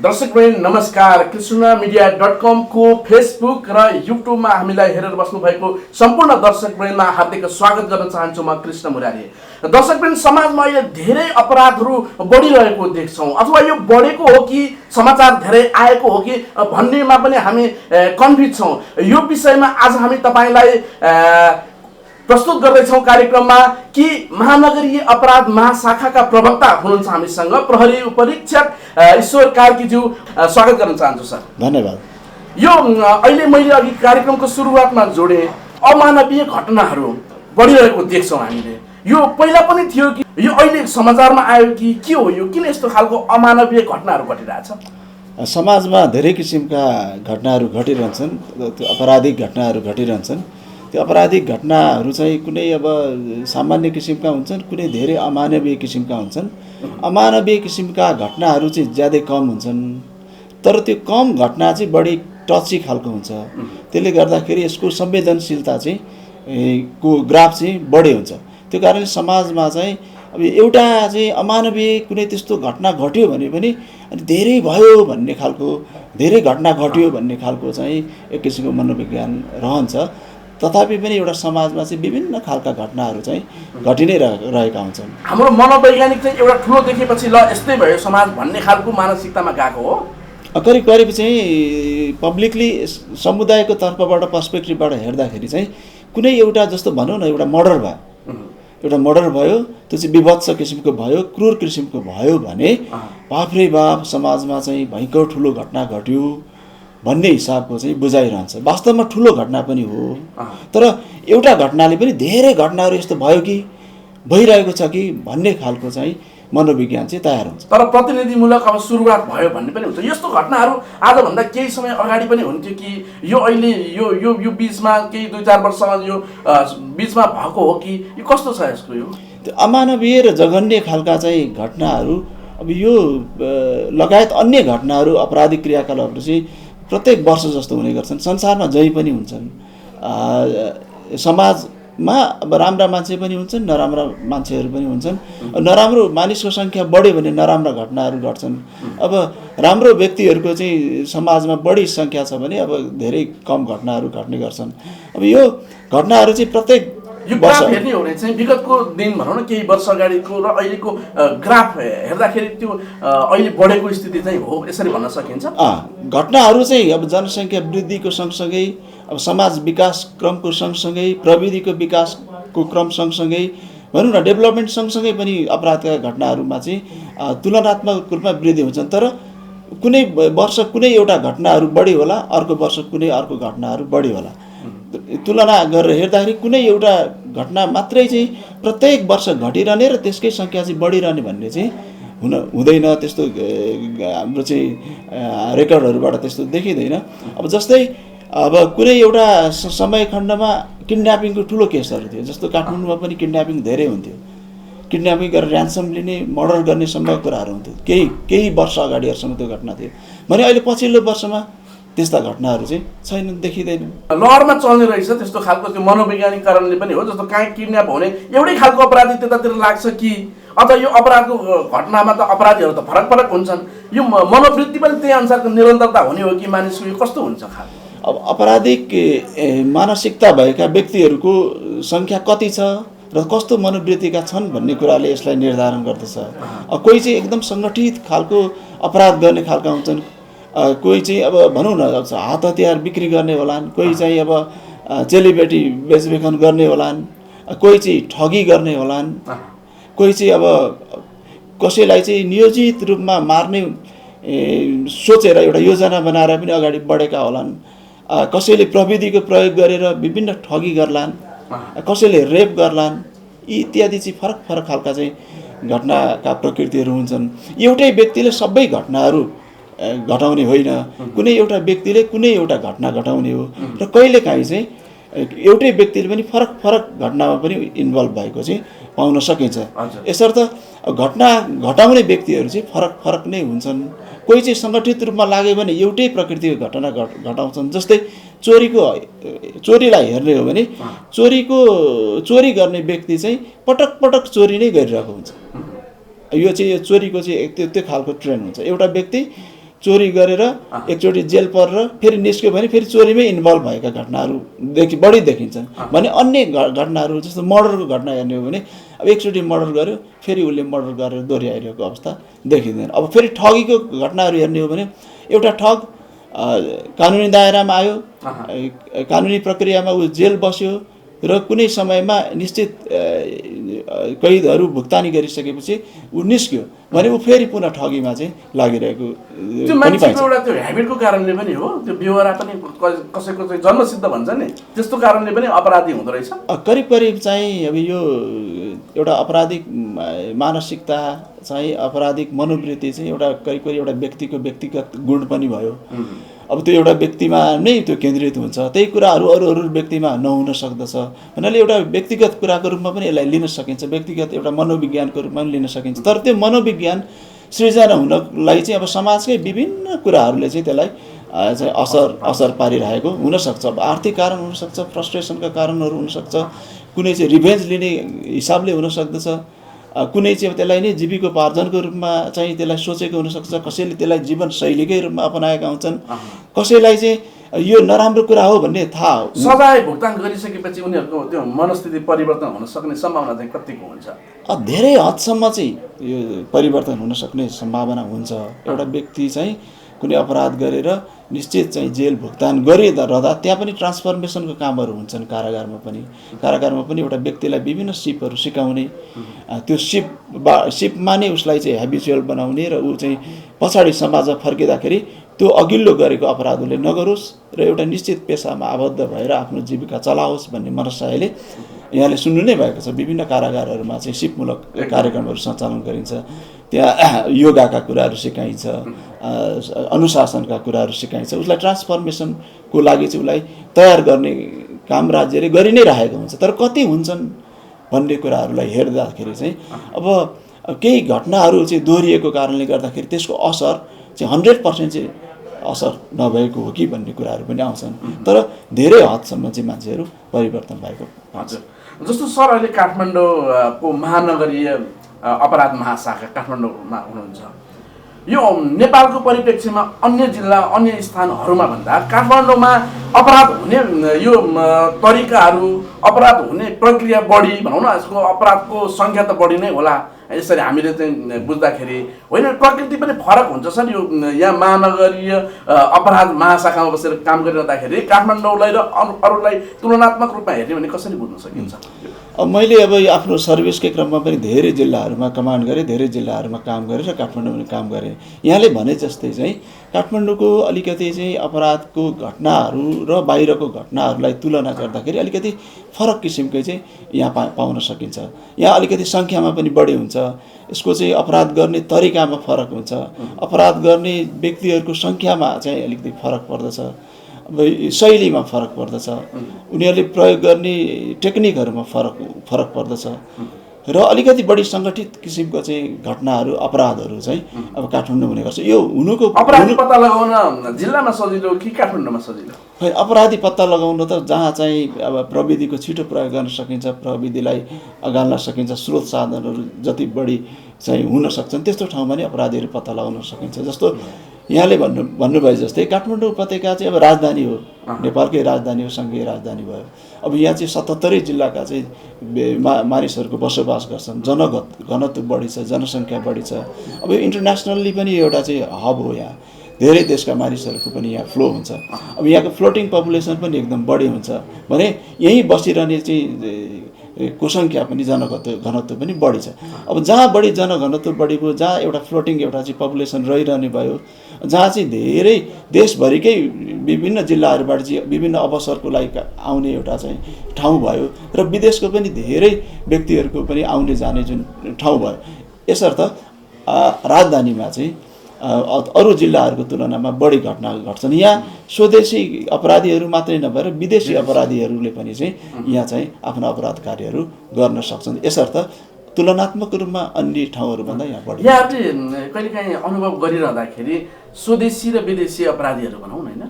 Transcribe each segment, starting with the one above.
दर्शकवृन्द नमस्कार। कृष्णमीडिया.com को फेसबुक र युट्युबमा हामीलाई हेरेर बस्नु भएको सम्पूर्ण दर्शकवृन्दमा हार्दिक स्वागत गर्न चाहन्छु। म कृष्ण मुरारी। दर्शकवृन्द, समाजमा अहिले धेरै अपराधहरू बढिरहेको देख्छौँ, अथवा यो बढेको हो कि समाचार धेरै आएको हो कि भन्नेमा पनि हामी कन्फ्युज छौँ। यो विषयमा आज हामी तपाईलाई प्रस्तुत गर्दैछौँ कार्यक्रममा कि महानगरीय अपराध महाशाखाका प्रवक्ता हुनुहुन्छ हामीसँग, प्रहरी उपरीक्षक ईश्वर कार्कीज्यू। स्वागत गर्न चाहन्छु सर। धन्यवाद। यो अहिले मैले अघि कार्यक्रमको सुरुवातमा जोडे अमानवीय घटनाहरू बढिरहेको देख्छौँ हामीले। यो पहिला पनि थियो कि यो अहिले समाचारमा आयो कि के हो? यो किन यस्तो खालको अमानवीय घटनाहरू घटिरहेछ? समाजमा धेरै किसिमका घटनाहरू घटिरहन्छन्, त्यो आपराधिक घटनाहरू घटिरहन्छन्। त्यो आपराधिक घटनाहरू चाहिँ कुनै अब सामान्य किसिमका हुन्छन्, कुनै धेरै अमानवीय किसिमका हुन्छन्। अमानवीय किसिमका घटनाहरू चाहिँ ज्यादै कम हुन्छन्, तर त्यो कम घटना चाहिँ बढी टची खालको हुन्छ। त्यसले गर्दाखेरि यसको संवेदनशीलता चाहिँ को ग्राफ चाहिँ बढी हुन्छ। त्यो कारणले समाजमा चाहिँ अब एउटा चाहिँ अमानवीय कुनै त्यस्तो घटना घट्यो भने पनि अनि धेरै भयो भन्ने खालको, धेरै घटना घट्यो भन्ने खालको चाहिँ एक किसिमको मनोविज्ञान रहन्छ। तथापि पनि एउटा समाजमा चाहिँ विभिन्न खालका घटनाहरू चाहिँ घटि नै रहेका हुन्छन्। हाम्रो मनोवैज्ञानिक चाहिँ एउटा ठुलो देखेपछि ल यस्तै भयो समाज भन्ने खालको मानसिकतामा गएको हो। करिब करिब चाहिँ पब्लिकली समुदायको तर्फबाट पर्सपेक्टिभबाट हेर्दाखेरि चाहिँ कुनै एउटा जस्तो भनौँ न, एउटा मर्डर भयो, त्यो चाहिँ विभत्स किसिमको भयो, क्रूर किसिमको भयो भने बाफ्रे बाफ समाजमा चाहिँ भयङ्कर ठुलो घटना घट्यो भन्ने हिसाबको चाहिँ बुझाइरहन्छ। वास्तवमा ठुलो घटना पनि हो, तर एउटा घटनाले पनि धेरै घटनाहरू यस्तो भयो कि भइरहेको छ कि भन्ने खालको चाहिँ मनोविज्ञान चाहिँ तयार हुन्छ। तर प्रतिनिधिमूलक अब सुरुवात भयो भन्ने पनि हुन्छ। यस्तो घटनाहरू आजभन्दा केही समय अगाडि पनि हुन्थ्यो कि यो अहिले यो बिचमा केही 2-4 वर्षमा यो बिचमा भएको हो कि यो कस्तो छ यसको? यो त्यो अमानवीय र जघन्य खालका चाहिँ घटनाहरू अब यो लगायत अन्य घटनाहरू आपराधिक क्रियाकलापहरू चाहिँ प्रत्येक वर्ष जस्तो हुने गर्छन्। संसारमा जहीँ पनि हुन्छन्। समाजमा अब राम्रा मान्छे पनि हुन्छन्, नराम्रा मान्छेहरू पनि हुन्छन्। नराम्रो मानिसको सङ्ख्या बढ्यो भने नराम्रा घटनाहरू घट्छन्। अब राम्रो व्यक्तिहरूको चाहिँ समाजमा बढी सङ्ख्या छ भने अब धेरै कम घटनाहरू घट्ने गर्छन्। अब यो घटनाहरू चाहिँ प्रत्येक यो ग्राफ हेर्ने हो भने चाहिँ विगतको दिन भनौँ न, केही वर्ष अगाडिको र अहिलेको ग्राफ हेर्दाखेरि त्यो अहिले बढेको स्थिति चाहिँ हो, यसरी भन्न सकिन्छ। घटनाहरू चाहिँ अब जनसङ्ख्या वृद्धिको सँगसँगै, अब समाज विकास क्रमको सँगसँगै, प्रविधिको विकासको क्रम सँगसँगै भनौँ न, डेभलपमेन्ट सँगसँगै पनि अपराधका घटनाहरूमा चाहिँ तुलनात्मक रूपमा वृद्धि हुन्छन्। तर कुनै वर्ष कुनै एउटा घटनाहरू बढी होला, अर्को वर्ष कुनै अर्को घटनाहरू बढी होला। तुलना गरेर हेर्दाखेरि कुनै एउटा घटना मात्रै चाहिँ प्रत्येक वर्ष घटिरहने र त्यसकै सङ्ख्या चाहिँ बढिरहने भन्ने चाहिँ हुँदैन। त्यस्तो हाम्रो चाहिँ रेकर्डहरूबाट त्यस्तो देखिँदैन। अब जस्तै अब कुनै एउटा समयखण्डमा किडन्यापिङको ठुलो केसहरू थियो, जस्तो काठमाडौँमा पनि किडन्यापिङ धेरै हुन्थ्यो। किडन्यापिङ गरेर ऱ्यान्सम लिने, मर्डर गर्ने सम्भव कुराहरू हुन्थ्यो। केही वर्ष अगाडिहरूसम्म त्यो घटना थियो भने अहिले पछिल्लो वर्षमा त्यस्ता घटनाहरू चाहिँ छैनन्, देखिँदैन। लहरमा चल्ने रहेछ त्यस्तो खालको। त्यो मनोवैज्ञानिक कारणले पनि हो। जस्तो कहीँ किडन्याप हुने एउटै खालको अपराधी त्यतातिर लाग्छ कि अथवा यो अपराधको घटनामा त अपराधीहरू त फरक फरक हुन्छन्। यो मनोवृत्ति पनि त्यही अनुसारको निरन्तरता हुने हो कि मानिसको यो कस्तो हुन्छ खालको? अब आपराधिक मानसिकता भएका व्यक्तिहरूको सङ्ख्या कति छ र कस्तो मनोवृत्तिका छन् भन्ने कुराले यसलाई निर्धारण गर्दछ। कोही चाहिँ एकदम सङ्गठित खालको अपराध गर्ने खालका हुन्छन्, कोही चाहिँ अब भनौँ न हात हतियार बिक्री गर्ने होलान्, कोही चाहिँ अब चेलीबेटी बेचबिखन गर्ने होलान्, कोही चाहिँ ठगी गर्ने होलान्, कोही चाहिँ अब कसैलाई चाहिँ नियोजित रूपमा मार्ने सोचेर एउटा योजना बनाएर पनि अगाडि बढेका होलान्, कसैले प्रविधिको प्रयोग गरेर विभिन्न ठगी गर्लान्, कसैले रेप गर्लान्। इत्यादि चाहिँ फरक फरक खालका चाहिँ घटनाका प्रकृतिहरू हुन्छन्। एउटै व्यक्तिले सबै घटनाहरू घटाउने होइन, कुनै एउटा व्यक्तिले कुनै एउटा घटना घटाउने हो र कहिलेकाहीँ चाहिँ एउटै व्यक्तिले पनि फरक फरक घटनामा पनि इन्भल्भ भएको चाहिँ पाउन सकिन्छ। यसर्थ घटना घटाउने व्यक्तिहरू चाहिँ फरक फरक नै हुन्छन्। कोही चाहिँ सङ्गठित रूपमा लाग्यो भने एउटै प्रकृतिको घटना घटाउँछन्। जस्तै चोरीलाई हेर्ने हो भने चोरी गर्ने व्यक्ति चाहिँ पटक पटक चोरी नै गरिरहेको हुन्छ। यो चाहिँ चोरीको चाहिँ त्यो खालको ट्रेन्ड हुन्छ। एउटा व्यक्ति चोरी गरेर एकचोटि जेल परेर फेरि निस्क्यो भने फेरि चोरीमै इन्भल्भ भएका घटनाहरू बढी देखिन्छन् भने अन्य घटनाहरू जस्तो मर्डरको घटना हेर्ने हो भने अब एकचोटि मर्डर गर्यो फेरि उसले मर्डर गरेर दोहोऱ्याइरहेको अवस्था देखिँदैन। अब फेरि ठगीको घटनाहरू हेर्ने हो भने एउटा ठग कानुनी दायरामा आयो, कानुनी प्रक्रियामा ऊ जेल बस्यो र कुनै समयमा निश्चित कैदहरू भुक्तानी गरिसकेपछि ऊ निस्क्यो भने ऊ फेरि पुनः ठगीमा चाहिँ लागिरहेको त्यो मान्छेको एउटा त्यो हेबिटको कारणले पनि हो, त्यो बेहोरा पनि कसैको चाहिँ जन्मसिद्ध भन्छ नि त्यस्तो कारणले पनि अपराधी हुँदो रहेछ। करिब करिब चाहिँ अब यो एउटा अपराधिक मानसिकता चाहिँ अपराधिक मनोवृत्ति चाहिँ एउटा करिब करिब एउटा व्यक्तिको व्यक्तिगत गुण पनि भयो। अब त्यो एउटा व्यक्तिमा नै त्यो केन्द्रित हुन्छ, त्यही कुराहरू अरू व्यक्तिमा नहुन सक्दछ। भन्नाले एउटा व्यक्तिगत कुराको रूपमा पनि यसलाई लिन सकिन्छ, व्यक्तिगत एउटा मनोविज्ञानको रूपमा पनि लिन सकिन्छ। तर त्यो मनोविज्ञान सृजना हुनलाई चाहिँ अब समाजकै विभिन्न कुराहरूले चाहिँ त्यसलाई चाहिँ असर पारिरहेको हुनसक्छ। अब आर्थिक कारण हुनसक्छ, फ्रस्ट्रेसनका कारणहरू हुनसक्छ, कुनै चाहिँ रिभेन्ज लिने हिसाबले हुनसक्दछ, कुनै चाहिँ त्यसलाई नै जीविकोपार्जनको रूपमा चाहिँ त्यसलाई सोचेको हुनसक्छ, कसैले त्यसलाई जीवनशैलीकै रूपमा अपनाएका हुन्छन्, कसैलाई चाहिँ यो नराम्रो कुरा हो भन्ने थाहा हो। सजाय भुक्तान गरिसकेपछि उनीहरूको त्यो मनस्थिति परिवर्तन हुन सक्ने सम्भावना चाहिँ कतिको हुन्छ? धेरै हदसम्म चाहिँ यो परिवर्तन हुन सक्ने सम्भावना हुन्छ। एउटा व्यक्ति चाहिँ कुनै अपराध गरेर निश्चित चाहिँ जेल भुक्तान गरिरहँदा त्यहाँ पनि ट्रान्सफर्मेसनको कामहरू हुन्छन्। कारागारमा पनि एउटा व्यक्तिलाई विभिन्न सिपहरू सिकाउने, त्यो सिपमा नै उसलाई चाहिँ हेबिचुअल बनाउने र ऊ चाहिँ पछाडि समाजमा फर्किँदाखेरि त्यो अघिल्लो गरेको अपराध उसले नगरोस् र एउटा निश्चित पेसामा आबद्ध भएर आफ्नो जीविका चलाओस् भन्ने मनसायले यहाँले सुन्नु नै भएको छ। विभिन्न कारागारहरूमा चाहिँ सिपमूलक कार्यक्रमहरू सञ्चालन गरिन्छ, त्यहाँ योगाका कुराहरू सिकाइन्छ, अनुशासनका कुराहरू सिकाइन्छ। उसलाई ट्रान्सफर्मेसनको लागि चाहिँ उसलाई तयार गर्ने काम राज्यले गरि नै राखेको हुन्छ। तर कति हुन्छन् भन्ने कुराहरूलाई हेर्दाखेरि चाहिँ अब केही घटनाहरू चाहिँ दोहोरिएको कारणले गर्दाखेरि त्यसको असर चाहिँ 100% चाहिँ असर नभएको हो कि भन्ने कुराहरू पनि आउँछन्। तर धेरै हदसम्म चाहिँ मान्छेहरू परिवर्तन भएको। हजुर, जस्तो सर अहिले काठमाडौँको महानगरीय अपराध महाशाखा काठमाडौँमा हुनुहुन्छ, यो नेपालको परिप्रेक्ष्यमा अन्य जिल्ला अन्य स्थानहरूमा भन्दा काठमाडौँमा अपराध हुने यो तरिकाहरू, अपराध हुने प्रक्रिया बढी भनौँ न, यसको अपराधको सङ्ख्या त बढी नै होला यसरी हामीले चाहिँ बुझ्दाखेरि, होइन प्रकृति पनि फरक हुन्छ सर। यो यहाँ महानगरीय अपराध महाशाखामा बसेर काम गरिरहँदाखेरि काठमाडौँलाई र अरूलाई तुलनात्मक रूपमा हेर्ने भने कसरी बुझ्न सकिन्छ? अब मैले अब आफ्नो सर्भिसकै क्रममा पनि धेरै जिल्लाहरूमा कमान्ड गरेँ, धेरै जिल्लाहरूमा काम गरेँ र काठमाडौँमा पनि काम गरेँ। यहाँले भने जस्तै चाहिँ काठमाडौँको अलिकति चाहिँ अपराधको घटनाहरू र बाहिरको घटनाहरूलाई तुलना गर्दाखेरि अलिकति फरक किसिमकै चाहिँ यहाँ पाउन सकिन्छ। यहाँ अलिकति सङ्ख्यामा पनि बढी हुन्छ, यसको चाहिँ अपराध गर्ने तरिकामा फरक हुन्छ, अपराध गर्ने व्यक्तिहरूको सङ्ख्यामा चाहिँ अलिकति फरक पर्दछ, शैलीमा फरक पर्दछ, उनीहरूले प्रयोग गर्ने टेक्निकहरूमा फरक पर्दछ र अलिकति बढी सङ्गठित किसिमको चाहिँ घटनाहरू अपराधहरू चाहिँ अब काठमाडौँ हुने गर्छ। यो हुनुको अपराधी पत्ता लगाउन जिल्लामा सजिलो कि काठमाडौँमा सजिलो? खै अपराधी पत्ता लगाउन त जहाँ चाहिँ अब प्रविधिको छिटो प्रयोग गर्न सकिन्छ, प्रविधिलाई अगाल्न सकिन्छ, स्रोत साधनहरू जति बढी चाहिँ हुन सक्छन् त्यस्तो ठाउँमा नै अपराधीहरू पत्ता लगाउन सकिन्छ। जस्तो यहाँले भन्नुभयो जस्तै काठमाडौँ उपत्यका चाहिँ अब राजधानी हो, नेपालकै राजधानी हो, सङ्घीय राजधानी भयो। अब यहाँ चाहिँ 77 जिल्लाका चाहिँ मानिसहरूको बसोबास गर्छन्, घनत्व बढी छ, जनसङ्ख्या बढी छ। अब यो इन्टरनेसनल्ली पनि एउटा चाहिँ हब हो, यहाँ धेरै देशका मानिसहरूको पनि यहाँ फ्लो हुन्छ। अब यहाँको फ्लोटिङ पपुलेसन पनि एकदम बढी हुन्छ भने यहीँ बसिरहने चाहिँ को सङ्ख्या पनि घनत्व पनि बढी छ। अब जहाँ बढी जनघनत्व बढी भयो, जहाँ एउटा फ्लोटिङ एउटा चाहिँ पपुलेसन रहिरहने भयो, जहाँ चाहिँ धेरै देशभरिकै विभिन्न जिल्लाहरूबाट चाहिँ विभिन्न अवसरको लागि आउने एउटा चाहिँ ठाउँ भयो र विदेशको पनि धेरै व्यक्तिहरूको पनि आउने जाने जुन ठाउँ भयो, यसर्थ राजधानीमा चाहिँ अरू जिल्लाहरूको तुलनामा बढी घटना घट्छन्। यहाँ स्वदेशी अपराधीहरू मात्रै नभएर विदेशी अपराधीहरूले पनि चाहिँ यहाँ चाहिँ आफ्नो अपराध कार्यहरू गर्न सक्छन्। यसर्थ तुलनात्मक रूपमा अन्य ठाउँहरूभन्दा यहाँ बढी। यहाँहरूले कहिलेकाहीँ अनुभव गरिरहँदाखेरि स्वदेशी र विदेशी अपराधीहरू भनौँ न, होइन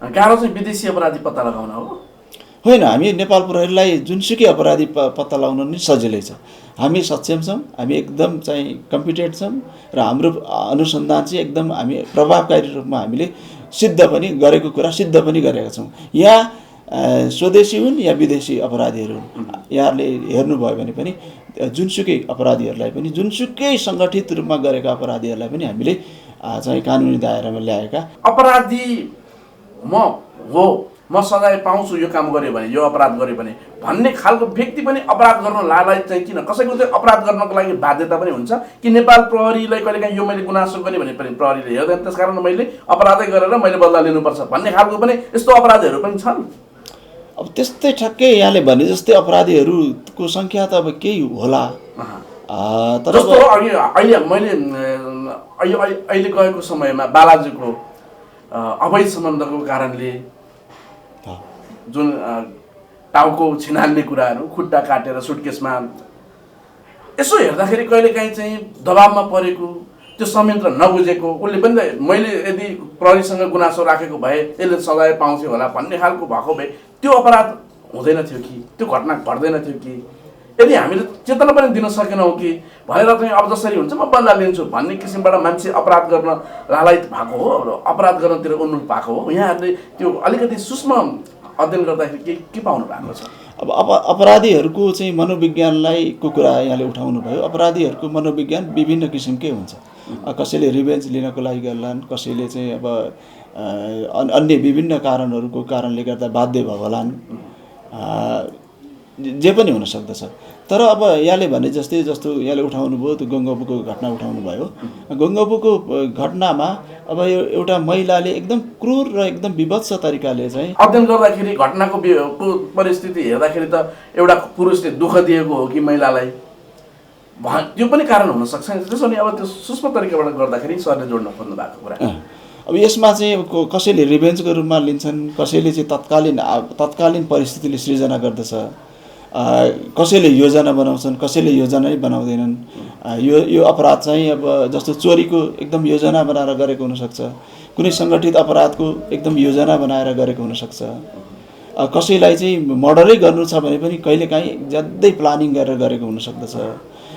गाह्रो चाहिँ विदेशी अपराधी पत्ता लगाउन हो? होइन, हामी नेपाल प्रहरीलाई जुनसुकै अपराधी पत्ता लगाउन नि सजिलै छ। हामी सक्षम छौँ, हामी एकदम चाहिँ कम्पिटेन्ट छौँ र हाम्रो अनुसन्धान चाहिँ एकदम हामी प्रभावकारी रूपमा हामीले सिद्ध पनि गरेको कुरा सिद्ध पनि गरेका छौँ। यहाँ स्वदेशी हुन् या विदेशी अपराधीहरू हुन्, यहाँहरूले हेर्नुभयो भने पनि जुनसुकै अपराधीहरूलाई पनि जुनसुकै सङ्गठित रूपमा गरेका अपराधीहरूलाई पनि हामीले चाहिँ कानुनी दायरामा ल्याएका। अपराधी म सजाय पाउँछु यो काम गरेँ भने, यो अपराध गरेँ भने भन्ने खालको व्यक्ति पनि अपराध गर्न लालायत चाहिँ किन? कसैको चाहिँ अपराध गर्नको लागि बाध्यता पनि हुन्छ कि नेपाल प्रहरीलाई कहिलेकाहीँ यो मैले गुनासो गरेँ भने पनि प्रहरीले हेर्दैन, त्यसकारण मैले अपराधै गरेर मैले बदला लिनुपर्छ भन्ने खालको पनि यस्तो अपराधीहरू पनि छन्। अब त्यस्तै ठ्याक्कै यहाँले भने जस्तै अपराधीहरूको सङ्ख्या त अब केही होला, तर जस्तो अहिले मैले अहिले गएको समयमा बालाजुको अवैध सम्बन्धको कारणले जुन टाउको छिनाल्ने कुराहरू, खुट्टा काटेर सुटकेसमा यसो हेर्दाखेरि कहिलेकाहीँ चाहिँ दबाबमा परेको, त्यो संयन्त्र नबुझेको, उसले पनि त मैले यदि प्रहरीसँग गुनासो राखेको भए यसले सजाय पाउँथ्यो होला भन्ने खालको भएको भए त्यो अपराध हुँदैन थियो कि, त्यो घटना घट्दैन थियो कि, यदि हामीले चेतना पनि दिन सकेनौँ कि भनेर चाहिँ अब जसरी हुन्छ म बदला लिन्छु भन्ने किसिमबाट मान्छे अपराध गर्न लालायत भएको हो र अपराध गर्नतिर उन्मुख भएको हो। यहाँहरूले त्यो अलिकति सूक्ष्म अध्ययन गर्दाखेरि के पाउनु भएको छ? अब अपराधीहरूको चाहिँ मनोविज्ञानलाई को कुरा यहाँले उठाउनु भयो। अपराधीहरूको मनोविज्ञान विभिन्न किसिमकै हुन्छ। कसैले रिभेन्ज लिनको लागि गर्लान्, कसैले चाहिँ अब अन्य विभिन्न कारणहरूको कारणले गर्दा बाध्य भयो होलान्, जे पनि हुन सक्दछ। तर अब यहाँले भने जस्तै जस्तो यहाँले उठाउनु भयो त्यो गङ्गबुको घटना उठाउनु भयो। गङ्गबुको घटनामा अब यो एउटा महिलाले एकदम क्रूर र एकदम विभत्स तरिकाले चाहिँ अध्ययन गर्दाखेरि घटनाको परिस्थिति हेर्दाखेरि त एउटा पुरुषले दुःख दिएको हो कि महिलालाई, त्यो पनि कारण हुन सक्छ। त्यसो भने अब त्यो सूक्ष्म तरिकाबाट गर्दाखेरि सरले जोड्न खोज्नु भएको कुरा। अब यसमा चाहिँ कसैले रिभेन्जको रूपमा लिन्छन्, कसैले चाहिँ तत्कालीन परिस्थितिले सृजना गर्दछ, कसैले योजना बनाउँछन्, कसैले योजना नै बनाउँदैनन्। यो अपराध चाहिँ अब जस्तो चोरीको एकदम योजना बनाएर गरेको हुनसक्छ, कुनै सङ्गठित अपराधको एकदम योजना बनाएर गरेको हुनसक्छ, कसैलाई चाहिँ मर्डरै गर्नु छ भने पनि कहिलेकाहीँ ज्यादै प्लानिङ गरेर गरेको हुनसक्दछ।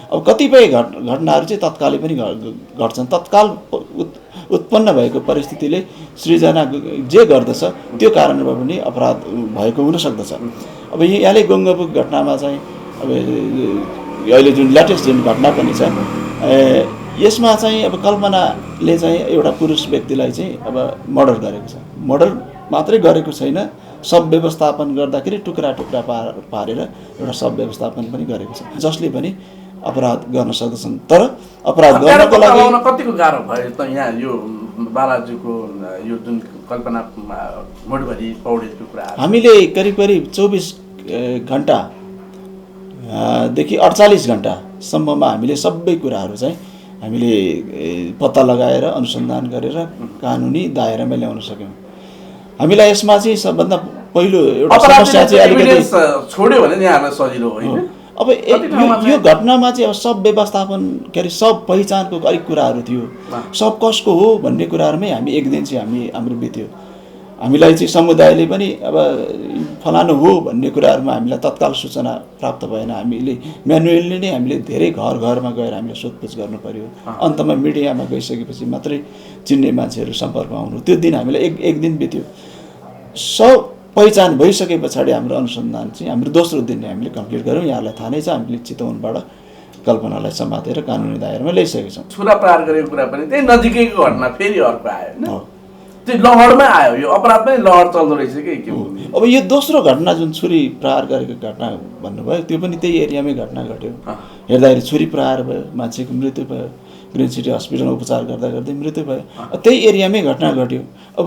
अब कतिपय घटनाहरू चाहिँ तत्कालै पनि घट्छन्, तत्काल उत्पन्न भएको परिस्थितिले सृजना जे गर्दछ त्यो कारणबाट पनि अपराध भएको हुनसक्दछ। अब यहाँले गङ्गबुक घटनामा चाहिँ अब अहिले जुन लेटेस्ट जुन घटना पनि छ, यसमा चाहिँ अब कल्पनाले चाहिँ एउटा पुरुष व्यक्तिलाई चाहिँ अब मर्डर गरेको छ। मर्डर मात्रै गरेको छैन, सब व्यवस्थापन गर्दाखेरि टुक्रा टुक्रा पारेर एउटा सब व्यवस्थापन पनि गरेको छ, जसले पनि अपराध गर्न सक्दछन्। तर अपराध गर्नको लागि कतिको गाह्रो भयो त? यहाँ यो बालाजुको यो जुन कल्पना मोडभरि पौडेलको कुरा हामीले करिब 24 घन्टादेखि 48 घन्टासम्ममा हामीले सबै कुराहरू चाहिँ हामीले पत्ता लगाएर अनुसन्धान गरेर कानुनी दायरामा ल्याउन सक्यौँ। हामीलाई यसमा चाहिँ सबभन्दा पहिलो एउटा समस्या चाहिँ अलिकति छोड्यो भने यहाँहरूलाई सजिलो होइन। अब यो घटनामा चाहिँ अब सब व्यवस्थापन के अरे सब पहिचानको अलिक कुराहरू थियो, सब कसको हो भन्ने कुराहरूमै हामी एक दिन चाहिँ हाम्रो बित्यो। हामीलाई चाहिँ समुदायले पनि अब फलानु हो भन्ने कुराहरूमा हामीलाई तत्काल सूचना प्राप्त भएन। हामीले म्यानुअली नै हामीले धेरै घरमा गएर हामीले सोधपुछ गर्नु पर्यो। अन्तमा मिडियामा गइसकेपछि मात्रै चिन्ने मान्छेहरू सम्पर्कमा आउनु, त्यो दिन हामीलाई एक दिन बित्यो। सब पहिचान भइसके पछाडि हाम्रो अनुसन्धान चाहिँ हाम्रो दोस्रो दिन हामीले कम्प्लिट गऱ्यौँ। यहाँलाई थाहा नै छ, हामीले चितवनबाट कल्पनालाई समातेर कानुनी दायरामा ल्याइसकेका छौँ। छुरा प्रहार गरेको कुरा पनि त्यही नजिकैको घटना फेरि अर्को आयो होइन, त्यो लहरमै आयो, यो अपराध पनि लहर चल्दो रहेछ कि। अब यो दोस्रो घटना जुन छुरी प्रहार गरेको घटना भन्नुभयो, त्यो पनि त्यही एरियामै घटना घट्यो। हेर्दाखेरि छुरी प्रहार भयो, मान्छेको मृत्यु भयो, ग्रिन सिटी हस्पिटलमा उपचार गर्दा गर्दै मृत्यु भयो, त्यही एरियामै घटना घट्यो। अब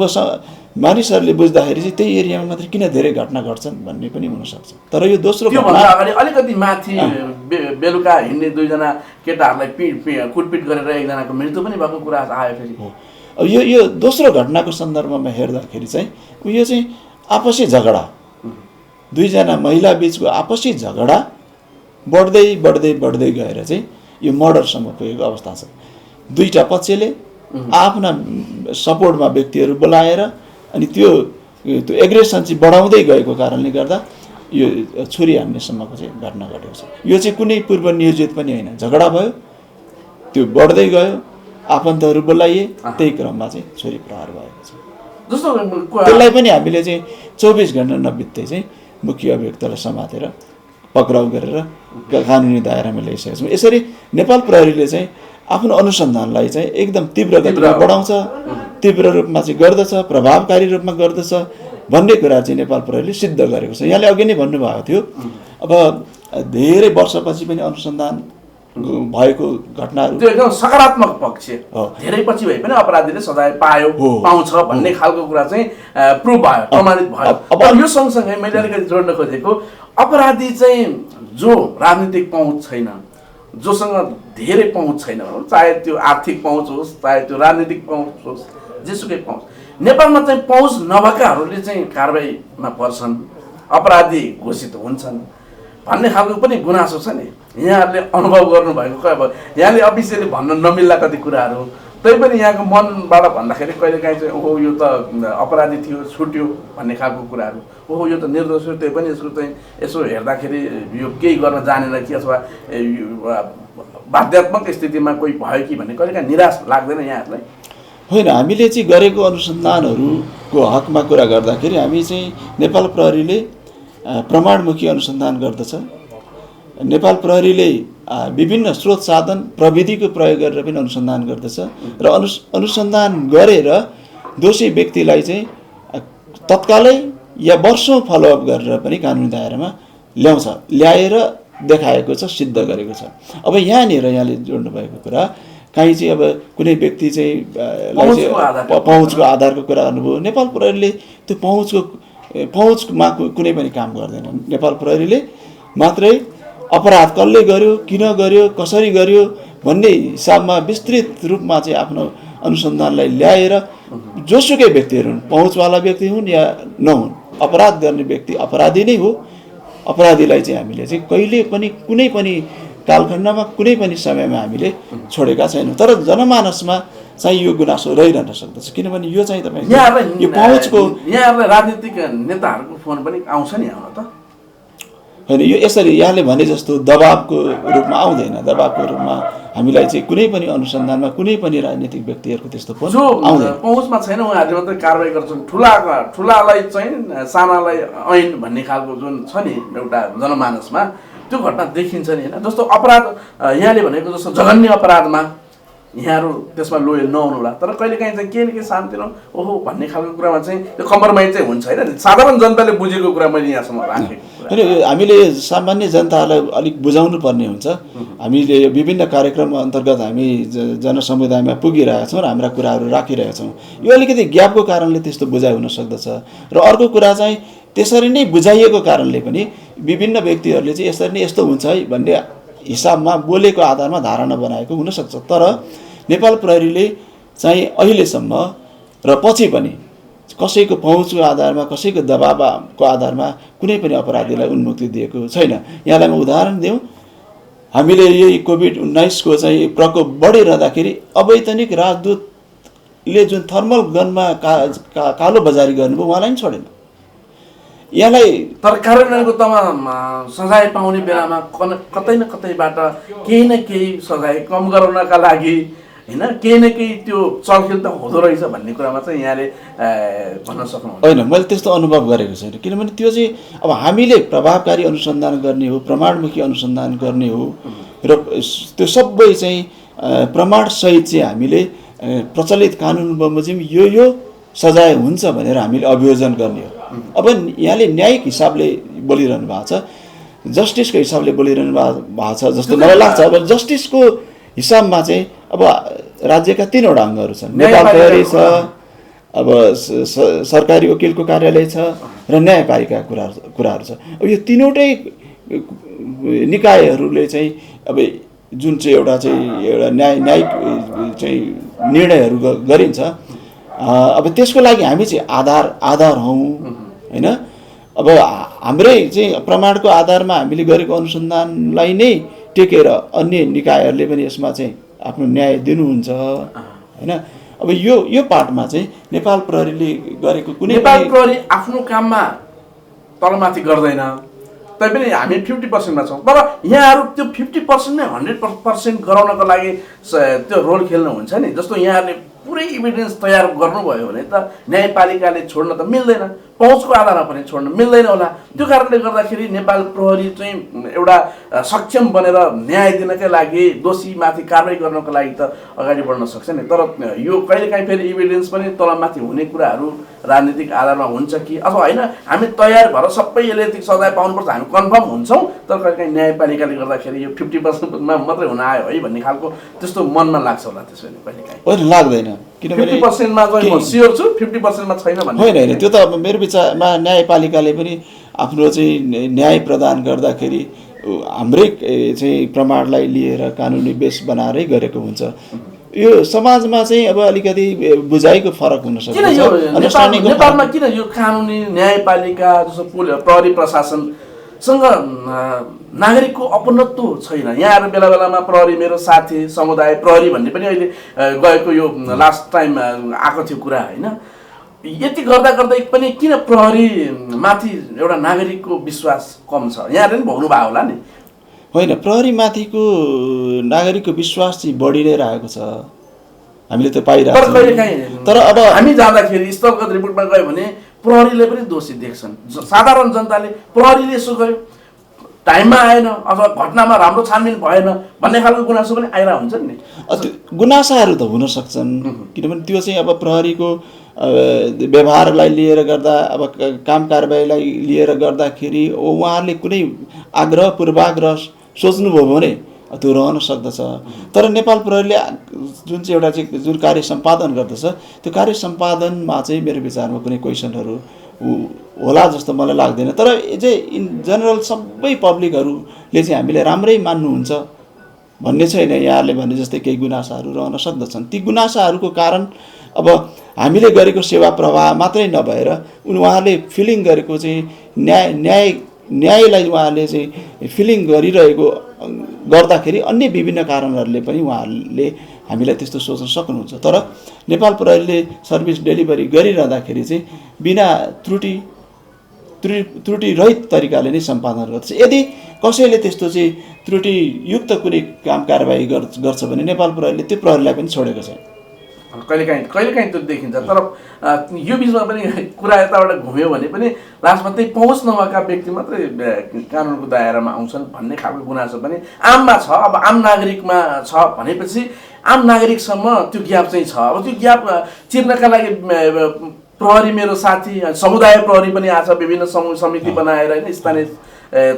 मानिसहरूले बुझ्दाखेरि चाहिँ त्यही एरियामा मात्रै किन धेरै घटना घट्छन् भन्ने पनि हुनसक्छ। तर यो दोस्रो घटना अगाडि अलिकति माथि बेलुका हिँड्ने दुईजना केटाहरूलाई कुटपिट गरेर एकजनाको मृत्यु पनि भएको कुरा आयो फेरि। अब यो दोस्रो घटनाको सन्दर्भमा हेर्दाखेरि चाहिँ यो चाहिँ आपसी झगडा, दुईजना महिला बिचको आपसी झगडा बढ्दै बढ्दै बढ्दै गएर चाहिँ यो मर्डरसम्म पुगेको अवस्था छ। दुईटा पक्षले आफ्ना सपोर्टमा व्यक्तिहरू बोलाएर अनि त्यो त्यो एग्रेसन चाहिँ बढाउँदै गएको कारणले गर्दा यो छुरी हान्नेसम्मको चाहिँ घटना घटेको छ। यो चाहिँ कुनै पूर्व नियोजित पनि होइन, झगडा भयो, त्यो बढ्दै गयो, आफन्तहरू बोलाइए, त्यही क्रममा चाहिँ छुरी प्रहार भएको छ। जस्तो त्यसलाई पनि हामीले चाहिँ 24 घण्टा नबित्दै चाहिँ मुख्य अभियुक्तलाई समातेर पक्राउ गरेर कानुनी दायरामा ल्याइसकेका छौँ। यसरी नेपाल प्रहरीले चाहिँ आफ्नो अनुसन्धानलाई चाहिँ एकदम तीव्र गतिमा बढाउँछ, तीव्र रूपमा चाहिँ गर्दछ, प्रभावकारी रूपमा गर्दछ भन्ने कुरा चाहिँ नेपाल प्रहरीले सिद्ध गरेको छ। यहाँले अघि नै भन्नुभएको थियो, अब धेरै वर्षपछि पनि अनुसन्धान भएको घटनाहरू त्यो एकदम सकारात्मक पक्ष धेरै पछि भए पनि अपराधीले सजाय पाउँछ भन्ने खालको कुरा चाहिँ प्रुभ भयो, प्रमाणित भयो। अब यो सँगसँगै मैले अलिकति जोड्न खोजेको अपराधी चाहिँ जो राजनीतिक पहुँच छैन, जोसँग धेरै पहुँच छैन, चाहे त्यो आर्थिक पहुँच होस्, चाहे त्यो राजनीतिक पहुँच होस्, जेसुकै पहुँच, नेपालमा चाहिँ पहुँच नभएकाहरूले चाहिँ कारबाहीमा पर्छन्, अपराधी घोषित हुन्छन् भन्ने खालको पनि गुनासो छ नि। यहाँहरूले अनुभव गर्नुभएको खै, अब यहाँले अफिसियली भन्न नमिल्ला कति कुराहरू, तैपनि यहाँको मनबाट भन्दाखेरि कहिलेकाहीँ चाहिँ ओहो यो त अपराधी थियो छुट्यो भन्ने खालको कुराहरू, ओहो यो त निर्दोष हो, त्यही पनि यसको चाहिँ यसो हेर्दाखेरि यो केही गर्न जानेन कि अथवा बाध्यात्मक स्थितिमा कोही भयो कि भन्ने कहिलेकाहीँ निराश लाग्दैन यहाँहरूलाई? होइन, हामीले चाहिँ गरेको अनुसन्धानहरूको हकमा कुरा गर्दाखेरि हामी चाहिँ नेपाल प्रहरीले प्रमाणमुखी अनुसन्धान गर्दछ। नेपाल प्रहरीले विभिन्न स्रोत साधन प्रविधिको प्रयोग गरेर पनि अनुसन्धान गर्दछ र अनुसन्धान गरेर दोषी व्यक्तिलाई चाहिँ तत्कालै या वर्षौँ फलोअप गरेर पनि कानुनी दायरामा ल्याएर देखाएको छ, सिद्ध गरेको छ। अब यहाँले जोड्नु भएको कुरा काहीँ चाहिँ अब कुनै व्यक्ति चाहिँ पहुँचको आधारको कुरा गर्नुभयो, नेपाल प्रहरीले त्यो पहुँचमा कुनै पनि काम गर्दैन। नेपाल प्रहरीले मात्रै अपराध कसले गर्यो, किन गर्यो, कसरी गर्यो भन्ने हिसाबमा विस्तृत रूपमा चाहिँ आफ्नो अनुसन्धानलाई ल्याएर जोसुकै व्यक्तिहरू हुन्, पहुँचवाला व्यक्ति हुन् या नहुन्, अपराध गर्ने व्यक्ति अपराधी नै हो, अपराधीलाई चाहिँ हामीले चाहिँ कहिले पनि कुनै पनि कालखण्डमा कुनै पनि समयमा हामीले छोडेका छैनौँ। तर जनमानसमा चाहिँ यो गुनासो रहिरहन सक्दछ, किनभने यो चाहिँ तपाईँको यो पहुँचको यहाँहरूलाई राजनीतिक नेताहरूको फोन पनि आउँछ नि आउन त होइन। यो यसरी यहाँले भने जस्तो दबावको रूपमा आउँदैन, दबावको रूपमा हामीलाई चाहिँ कुनै पनि अनुसन्धानमा कुनै पनि राजनीतिक व्यक्तिहरूको त्यस्तो फोन आउँदैन। पहुँचमा छैन उहाँहरूले मात्रै कारवाही गर्छन्, ठुलालाई चाहिँ सानालाई ऐन भन्ने खालको जुन छ नि एउटा जनमानसमा त्यो घटना देखिन्छ नि होइन। जस्तो अपराध यहाँले भनेको जस्तो जघन्य अपराधमा यहाँहरू त्यसमा लोयल नहुनुहोला, तर कहिलेकाहीँ चाहिँ केही न केही सानोतिनो ओहो भन्ने खालको कुरामा चाहिँ त्यो कम्प्रोमाइज चाहिँ हुन्छ होइन। साधारण जनताले बुझेको कुरा मैले यहाँसम्म राखेको होइन, हामीले सामान्य जनतालाई अलिक बुझाउनु पर्ने हुन्छ। हामीले विभिन्न कार्यक्रम अन्तर्गत हामी जनसमुदायमा पुगिरहेका छौँ र हाम्रा कुराहरू राखिरहेका छौँ। यो अलिकति ग्यापको कारणले त्यस्तो बुझाइ हुन सक्दछ र अर्को कुरा चाहिँ त्यसरी नै बुझाइएको कारणले पनि विभिन्न व्यक्तिहरूले चाहिँ यसरी नै यस्तो हुन्छ है भन्ने हिसाबमा बोलेको आधारमा धारणा बनाएको हुनसक्छ। तर नेपाल प्रहरीले चाहिँ अहिलेसम्म र पछि पनि कसैको पहुँचको आधारमा कसैको दबावको आधारमा कुनै पनि अपराधीलाई उन्मुक्ति दिएको छैन। यहाँलाई म उदाहरण दिउँ, हामीले यही कोभिड-19को चाहिँ प्रकोप बढिरहँदाखेरि अवैतनिक राजदूतले जुन थर्मल गनमा कालो बजारी गर्नुभयो उहाँलाई पनि छोडेन। यहाँलाई तर कार्यान्वयनको तमा सजाय पाउने बेलामा कतै न कतैबाट केही न केही सजाय कम गराउनका लागि होइन केही न केही त्यो चलखेल त हुँदो रहेछ भन्ने कुरामा चाहिँ यहाँले भन्न सक्नुहुन्छ? होइन, मैले त्यस्तो अनुभव गरेको छैन, किनभने त्यो चाहिँ अब हामीले प्रभावकारी अनुसन्धान गर्ने हो, प्रमाणमुखी अनुसन्धान गर्ने हो र त्यो सबै चाहिँ प्रमाणसहित चाहिँ हामीले प्रचलित कानुन बमोजिम यो सजाय हुन्छ भनेर हामीले अभियोजन गर्ने हो। अब यहाँले न्यायिक हिसाबले बोलिरहनु भएको छ, जस्टिसको हिसाबले बोलिरहनु भएको छ जस्तो मलाई लाग्छ। अब जस्टिसको हिसाबमा चाहिँ अब राज्यका 3वटा अङ्गहरू छन्, नेपाल प्रहरी छ, अब सरकारी वकिलको कार्यालय छ र न्यायपालिका कुराहरू छ। अब यो 3वटै निकायहरूले चाहिँ अब जुन चाहिँ एउटा न्यायिक चाहिँ निर्णयहरू गरिन्छ, अब त्यसको लागि हामी चाहिँ आधार हौँ होइन। अब हाम्रै चाहिँ प्रमाणको आधारमा हामीले गरेको अनुसन्धानलाई नै टेकेर अन्य निकायहरूले पनि यसमा चाहिँ आफ्नो न्याय दिनुहुन्छ होइन। अब यो पार्टमा चाहिँ नेपाल प्रहरीले गरेको कुनै नेपाल प्रहरी आफ्नो काममा तलमाथि गर्दैन, तैपनि हामी 50%मा छौँ। तर यहाँहरू त्यो 50% नै 100% गराउनको लागि त्यो रोल खेल्नु हुन्छ नि। जस्तो यहाँहरूले पुरै इभिडेन्स तयार गर्नुभयो भने त न्यायपालिकाले छोड्न त मिल्दैन, पहुँचको आधारमा पनि छोड्न मिल्दैन होला। त्यो कारणले गर्दाखेरि नेपाल प्रहरी चाहिँ एउटा सक्षम बनेर न्याय दिनकै लागि दोषीमाथि कारवाही गर्नको लागि त अगाडि बढ्न सक्छ नि। तर यो कहिलेकाहीँ फेरि इभिडेन्स पनि तलमाथि हुने कुराहरू राजनीतिक आधारमा हुन्छ कि अथवा होइन, हामी तयार भएर सबै यसले यति सजाय पाउनुपर्छ हामी कन्फर्म हुन्छौँ, तर कहिलेकाहीँ न्यायपालिकाले गर्दाखेरि यो 50%मा मात्रै हुन आयो है भन्ने खालको त्यस्तो मनमा लाग्छ होला त्यसो भने कहिलेकाहीँ। होइन, लाग्दैन, किनभने 50%मा चाहिँ म स्योर छु, 50%मा छैन भन्ने होइन। त्यो त अब मेरो विचारमा न्यायपालिकाले पनि आफ्नो चाहिँ न्याय प्रदान गर्दाखेरि हाम्रै चाहिँ प्रमाणलाई लिएर कानुनी बेस बनाएरै गरेको हुन्छ। यो समाजमा चाहिँ अब अलिकति बुझाइको फरक हुन सक्छ। नेपालमा किन यो कानुनी न्यायपालिका जस्तो प्रहरी प्रशासनसँग नागरिकको अपनत्व छैन? यहाँहरू बेला बेलामा प्रहरी मेरो साथी समुदाय प्रहरी भन्ने पनि अहिले गएको यो लास्ट टाइम आएको थियो कुरा होइन। यति गर्दा गर्दै पनि किन प्रहरी माथि एउटा नागरिकको विश्वास कम छ? यहाँहरूले पनि भोग्नु भयो होला नि। होइन, प्रहरीमाथिको नागरिकको विश्वास चाहिँ बढी नै रहेको छ, हामीले त पाइरहेको छौँ। तर अब हामी जाँदाखेरि स्थलगत रिपोर्टमा गयो भने प्रहरीले पनि दोषी देख्छन्। साधारण जनताले प्रहरीले यसो गर्यो, टाइममा आएन अथवा घटनामा राम्रो छानबिन भएन भन्ने खालको गुनासो पनि आइरहेको हुन्छन् नि। गुनासाहरू त हुन सक्छन्, किनभने त्यो चाहिँ अब प्रहरीको व्यवहारलाई लिएर गर्दा, अब काम कारबाहीलाई लिएर गर्दाखेरि उहाँहरूले कुनै आग्रह पूर्वाग्रह सोच्नुभयो भने त्यो रहन सक्दछ। तर नेपाल प्रहरीले जुन चाहिँ एउटा चाहिँ जुन कार्य सम्पादन गर्दछ त्यो कार्य सम्पादनमा चाहिँ मेरो विचारमा कुनै क्वेसनहरू होला जस्तो मलाई लाग्दैन। तर चाहिँ इन जनरल सबै पब्लिकहरूले चाहिँ हामीले राम्रै मान्नुहुन्छ भन्ने छैन। यहाँहरूले भने जस्तै केही गुनासाहरू रहन सक्दछन्। ती गुनासाहरूको कारण अब हामीले गरेको सेवा प्रवाह मात्रै नभएर उहाँहरूले फिलिङ गरेको चाहिँ न्यायलाई उहाँहरूले चाहिँ फिलिङ गरिरहेको गर्दाखेरि अन्य विभिन्न कारणहरूले पनि उहाँहरूले हामीलाई त्यस्तो सोच्न सक्नुहुन्छ। तर नेपाल प्रहरीले सर्भिस डेलिभरी गरिरहँदाखेरि चाहिँ बिना त्रुटि रहित तरिकाले नै सम्पादन गर्छ। यदि कसैले त्यस्तो चाहिँ त्रुटियुक्त कुनै काम कारबाही गर्छ भने नेपाल प्रहरीले त्यो प्रहरीलाई पनि छोडेको छ। कहिलेकाहीँ त्यो देखिन्छ। तर यो बिचमा पनि कुरा यताबाट घुम्यो भने पनि लास्टमा त्यही पहुँच नभएका व्यक्ति मात्रै कानुनको दायरामा आउँछन् भन्ने खालको गुनासो पनि आममा छ। अब आम नागरिकमा छ भनेपछि आम नागरिकसम्म त्यो ग्याप चाहिँ छ। अब त्यो ग्याप चिर्नका लागि प्रहरी मेरो साथी समुदाय प्रहरी पनि आछ, विभिन्न समूह समिति बनाएर होइन, स्थानीय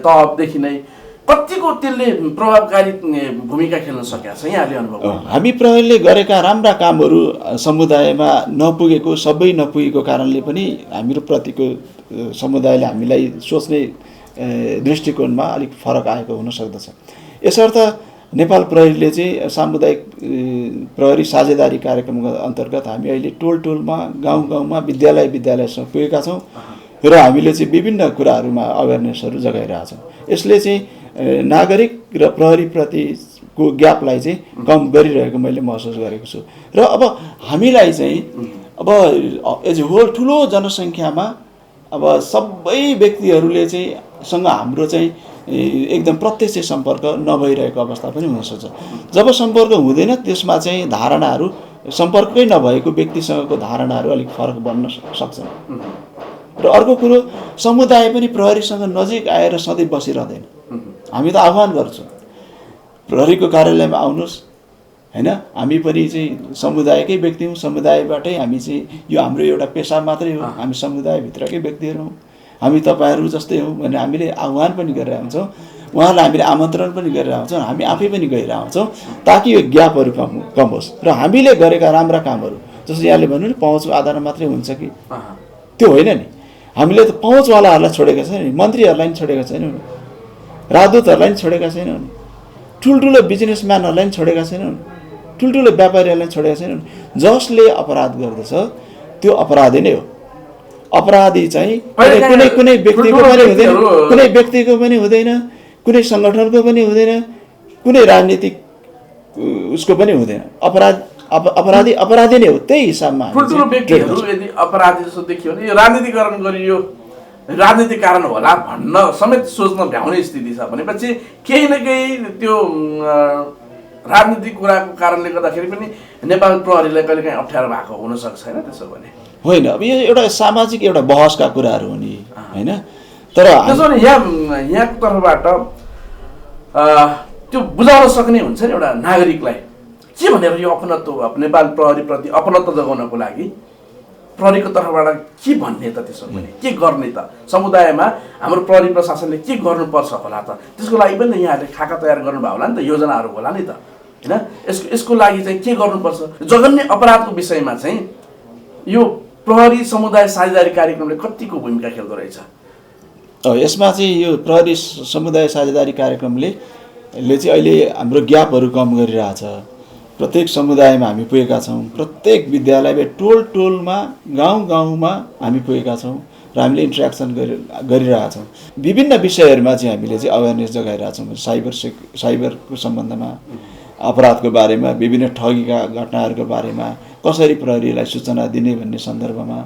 तहदेखि नै कतिको त्यसले प्रभावकारी भूमिका खेल्न सकेको छ यहाँले अनुभव? हामी प्रहरीले गरेका राम्रा कामहरू समुदायमा नपुगेको, सबै नपुगेको कारणले पनि हाम्रो प्रतिको समुदायले हामीलाई सोच्ने दृष्टिकोणमा अलिक फरक आएको हुन सक्दछ। यसर्थ नेपाल प्रहरीले चाहिँ सामुदायिक प्रहरी साझेदारी कार्यक्रमको अन्तर्गत हामी अहिले टोलमा गाउँमा विद्यालयसम्म पुगेका छौँ र हामीले चाहिँ विभिन्न कुराहरूमा अवेरनेसहरू जगाइरहेका छौँ। यसले चाहिँ नागरिक र प्रहरीप्रतिको ग्यापलाई चाहिँ कम गरिरहेको मैले महसुस गरेको छु। र अब हामीलाई चाहिँ अब एज ए होल ठुलो जनसङ्ख्यामा अब सबै व्यक्तिहरूले चाहिँ सँग हाम्रो चाहिँ एकदम प्रत्यक्ष सम्पर्क नभइरहेको अवस्था पनि हुनसक्छ। जब सम्पर्क हुँदैन त्यसमा चाहिँ धारणाहरू, सम्पर्कै नभएको व्यक्तिसँगको धारणाहरू अलिक फरक बन्न सक्छन्। र अर्को कुरो, समुदाय पनि प्रहरीसँग नजिक आएर सधैँ बसिरहँदैन। हामी त आह्वान गर्छौँ प्रहरीको कार्यालयमा आउनुहोस् होइन, हामी पनि चाहिँ समुदायकै व्यक्ति हौँ, समुदायबाटै हामी चाहिँ यो हाम्रो एउटा पेसा मात्रै हो, हामी समुदायभित्रकै व्यक्तिहरू हौँ, हामी तपाईँहरू जस्तै हौँ भने हामीले आह्वान पनि गरेर आउँछौँ, उहाँहरूलाई हामीले आमन्त्रण पनि गरेर आउँछौँ, हामी आफै पनि गएर आउँछौँ ताकि यो ग्यापहरू कम होस्। र हामीले गरेका राम्रा कामहरू जस्तो यहाँले भन्नु नि पहुँचको आधारमा मात्रै हुन्छ कि, त्यो होइन नि। हामीले त पहुँचवालाहरूलाई छोडेका छैनौँ नि, मन्त्रीहरूलाई पनि छोडेका छैनौँ नि, राजदूतहरूलाई पनि छोडेका छैनौँ नि, ठुल्ठुलो बिजनेसम्यानहरूलाई पनि छोडेका छैनौँ नि, ठुल्ठुलो व्यापारीहरूलाई पनि छोडेका छैनौँ नि। जसले अपराध गर्दछ त्यो अपराधी नै हो। अपराधी चाहिँ कुनै व्यक्तिको पनि हुँदैन, कुनै व्यक्तिको पनि हुँदैन, कुनै सङ्गठनको पनि हुँदैन, कुनै राजनीतिक उसको पनि हुँदैन। अपराध अपराधी नै हो, त्यही हिसाबमा ठुल्ठुलो व्यक्तिहरू यदि अपराधी जस्तो देखियो भने यो राजनीतिकरण गरियो, राजनीतिक कारण होला भन्न समेत सोच्न भ्याउने स्थिति छ भनेपछि केही न केही त्यो राजनीतिक कुराको कारणले गर्दाखेरि पनि नेपाल प्रहरीलाई कहिलेकाहीँ अप्ठ्यारो भएको हुनसक्छ होइन त्यसो भने? होइन, अब यो एउटा सामाजिक एउटा बहसका कुराहरू हो नि होइन। तर त्यसो भने यहाँको तर्फबाट त्यो बुझाउन सक्ने हुन्छ नि एउटा नागरिकलाई के भनेर यो अपनत्व नेपाल प्रहरीप्रति अपनत्व जगाउनको लागि प्रहरीको तर्फबाट के भन्ने त? त्यसो भने के गर्ने त? समुदायमा हाम्रो प्रहरी प्रशासनले के गर्नुपर्छ होला त? त्यसको लागि पनि त यहाँहरूले खाका तयार गर्नुभयो होला नि त, योजनाहरू होला नि त होइन? यसको लागि चाहिँ के गर्नुपर्छ? जघन्य अपराधको विषयमा चाहिँ यो प्रहरी समुदाय साझेदारी कार्यक्रमले कतिको भूमिका खेल्दो रहेछ? यसमा चाहिँ यो प्रहरी समुदाय साझेदारी कार्यक्रमले चाहिँ अहिले हाम्रो ग्यापहरू कम गरिरहेछ। प्रत्येक समुदायमा हामी पुगेका छौँ, प्रत्येक विद्यालयमा टोलमा गाउँमा हामी पुगेका छौँ र हामीले इन्ट्रेक्सन गरिरहेछौँ। विभिन्न विषयहरूमा चाहिँ हामीले चाहिँ अवेरनेस जगाइरहेछौँ। साइबरको सम्बन्धमा, अपराधको बारेमा, विभिन्न ठगीका घटनाहरूको बारेमा, कसरी प्रहरीलाई सूचना दिने भन्ने सन्दर्भमा,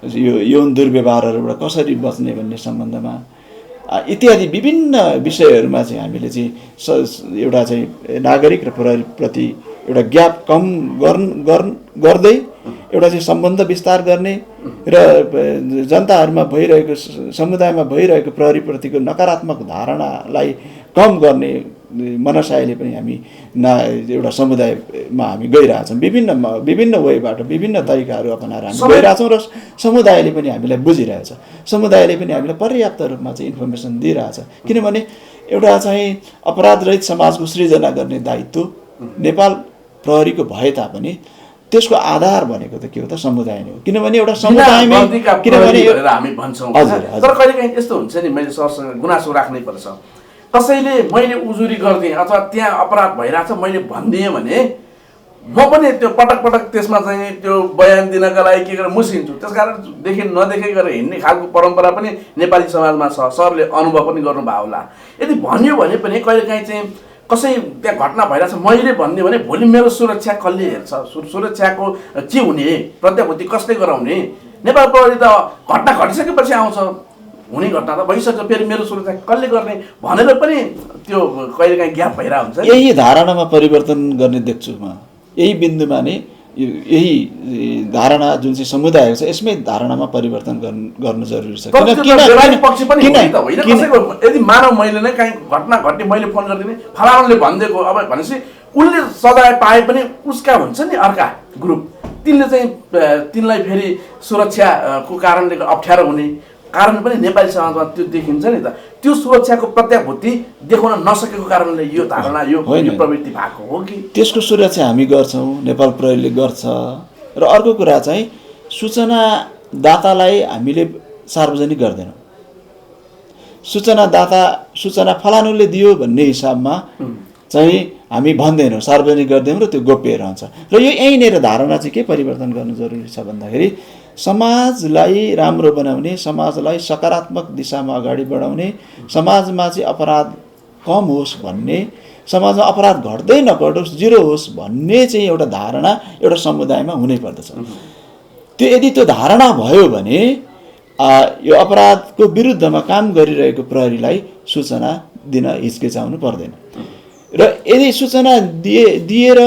यो यौन दुर्व्यवहारहरूबाट कसरी बच्ने भन्ने सम्बन्धमा इत्यादि विभिन्न विषयहरूमा चाहिँ हामीले चाहिँ एउटा चाहिँ नागरिक र प्रहरीप्रति एउटा ग्याप कम गर्दै एउटा चाहिँ सम्बन्ध विस्तार गर्ने र जनताहरूमा भइरहेको, समुदायमा भइरहेको प्रहरीप्रतिको नकारात्मक धारणालाई कम गर्ने मनसायले पनि हामी एउटा समुदायमा हामी गइरहेछौँ। विभिन्न वेबाट विभिन्न तरिकाहरू अपनाएर हामी गइरहेछौँ र समुदायले पनि हामीलाई बुझिरहेछ। समुदायले पनि हामीलाई पर्याप्त रूपमा चाहिँ इन्फर्मेसन दिइरहेछ। किनभने एउटा चाहिँ अपराधरहित समाजको सृजना गर्ने दायित्व नेपाल प्रहरीको भए तापनि त्यसको आधार भनेको त के हो त? समुदाय नै हो। किनभने एउटा समुदायमै हामी भन्छौँ। तर कहिलेकाहीँ यस्तो हुन्छ नि, मैले सरसँग गुनासो राख्नै पर्छ। कसैले मैले उजुरी गरिदिएँ अथवा त्यहाँ अपराध भइरहेछ मैले भनिदिएँ भने म पनि त्यो पटक त्यसमा चाहिँ त्यो बयान दिनका लागि के गरेर मुसिन्छु। त्यसकारण नदेखे गरेर हिँड्ने खालको परम्परा पनि नेपाली समाजमा छ। सरले अनुभव पनि गर्नुभयो होला। यदि भन्यो भने पनि कहिलेकाहीँ चाहिँ कसै त्यहाँ घटना भइरहेछ मैले भनिदिएँ भने भोलि मेरो सुरक्षा कसले हेर्छ? सुरक्षाको के हुने? प्रत्याभूति कसले गराउने? नेपाल प्रहरी त घटना घटिसकेपछि आउँछ, हुने घटना त भइसक्यो, फेरि मेरो सुरक्षा कसले गर्ने भनेर पनि त्यो कहिलेकाहीँ ग्याप भइरहेको हुन्छ। यही धारणामा परिवर्तन गर्ने देख्छु म। यही बिन्दुमा नै यही धारणा जुन चाहिँ समुदाय छ यसमै धारणामा परिवर्तन गर्नु जरुरी छ। यदि मानव मैले नै कहीँ घटना घटे मैले फोन गरिदिने फलानाले भनिदिएको अब भनेपछि उसले सजाय पाए पनि उसका हुन्छ नि अर्का ग्रुप, तिनलाई फेरि सुरक्षाको कारणले अप्ठ्यारो हुने कारण पनि नेपाली समाजमा त्यो देखिन्छ नि त। त्यो सुरक्षाको प्रत्याभूति देखाउन नसकेको कारणले यो धारणा यो प्रवृत्ति भएको हो कि? त्यसको सुरक्षा हामी गर्छौँ, नेपाल प्रहरीले गर्छ। र अर्को कुरा चाहिँ सूचनादातालाई हामीले सार्वजनिक गर्दैनौँ। सूचना फलानुले दियो भन्ने हिसाबमा चाहिँ हामी भन्दैनौँ, सार्वजनिक गर्दैनौँ र त्यो गोप्य रहन्छ। र यो यहीँनिर धारणा चाहिँ के परिवर्तन गर्नु जरुरी छ भन्दाखेरि समाजलाई राम्रो बनाउने, समाजलाई सकारात्मक दिशामा अगाडि बढाउने, समाजमा चाहिँ अपराध कम होस् भन्ने, समाजमा अपराध घट्दै नघटोस्, जिरो होस् भन्ने चाहिँ एउटा धारणा एउटा समुदायमा हुनै पर्दछ। यदि त्यो धारणा भयो भने यो अपराधको विरुद्धमा काम गरिरहेको प्रहरीलाई सूचना दिन हिचकिचाउनु पर्दैन। र यदि सूचना दिएर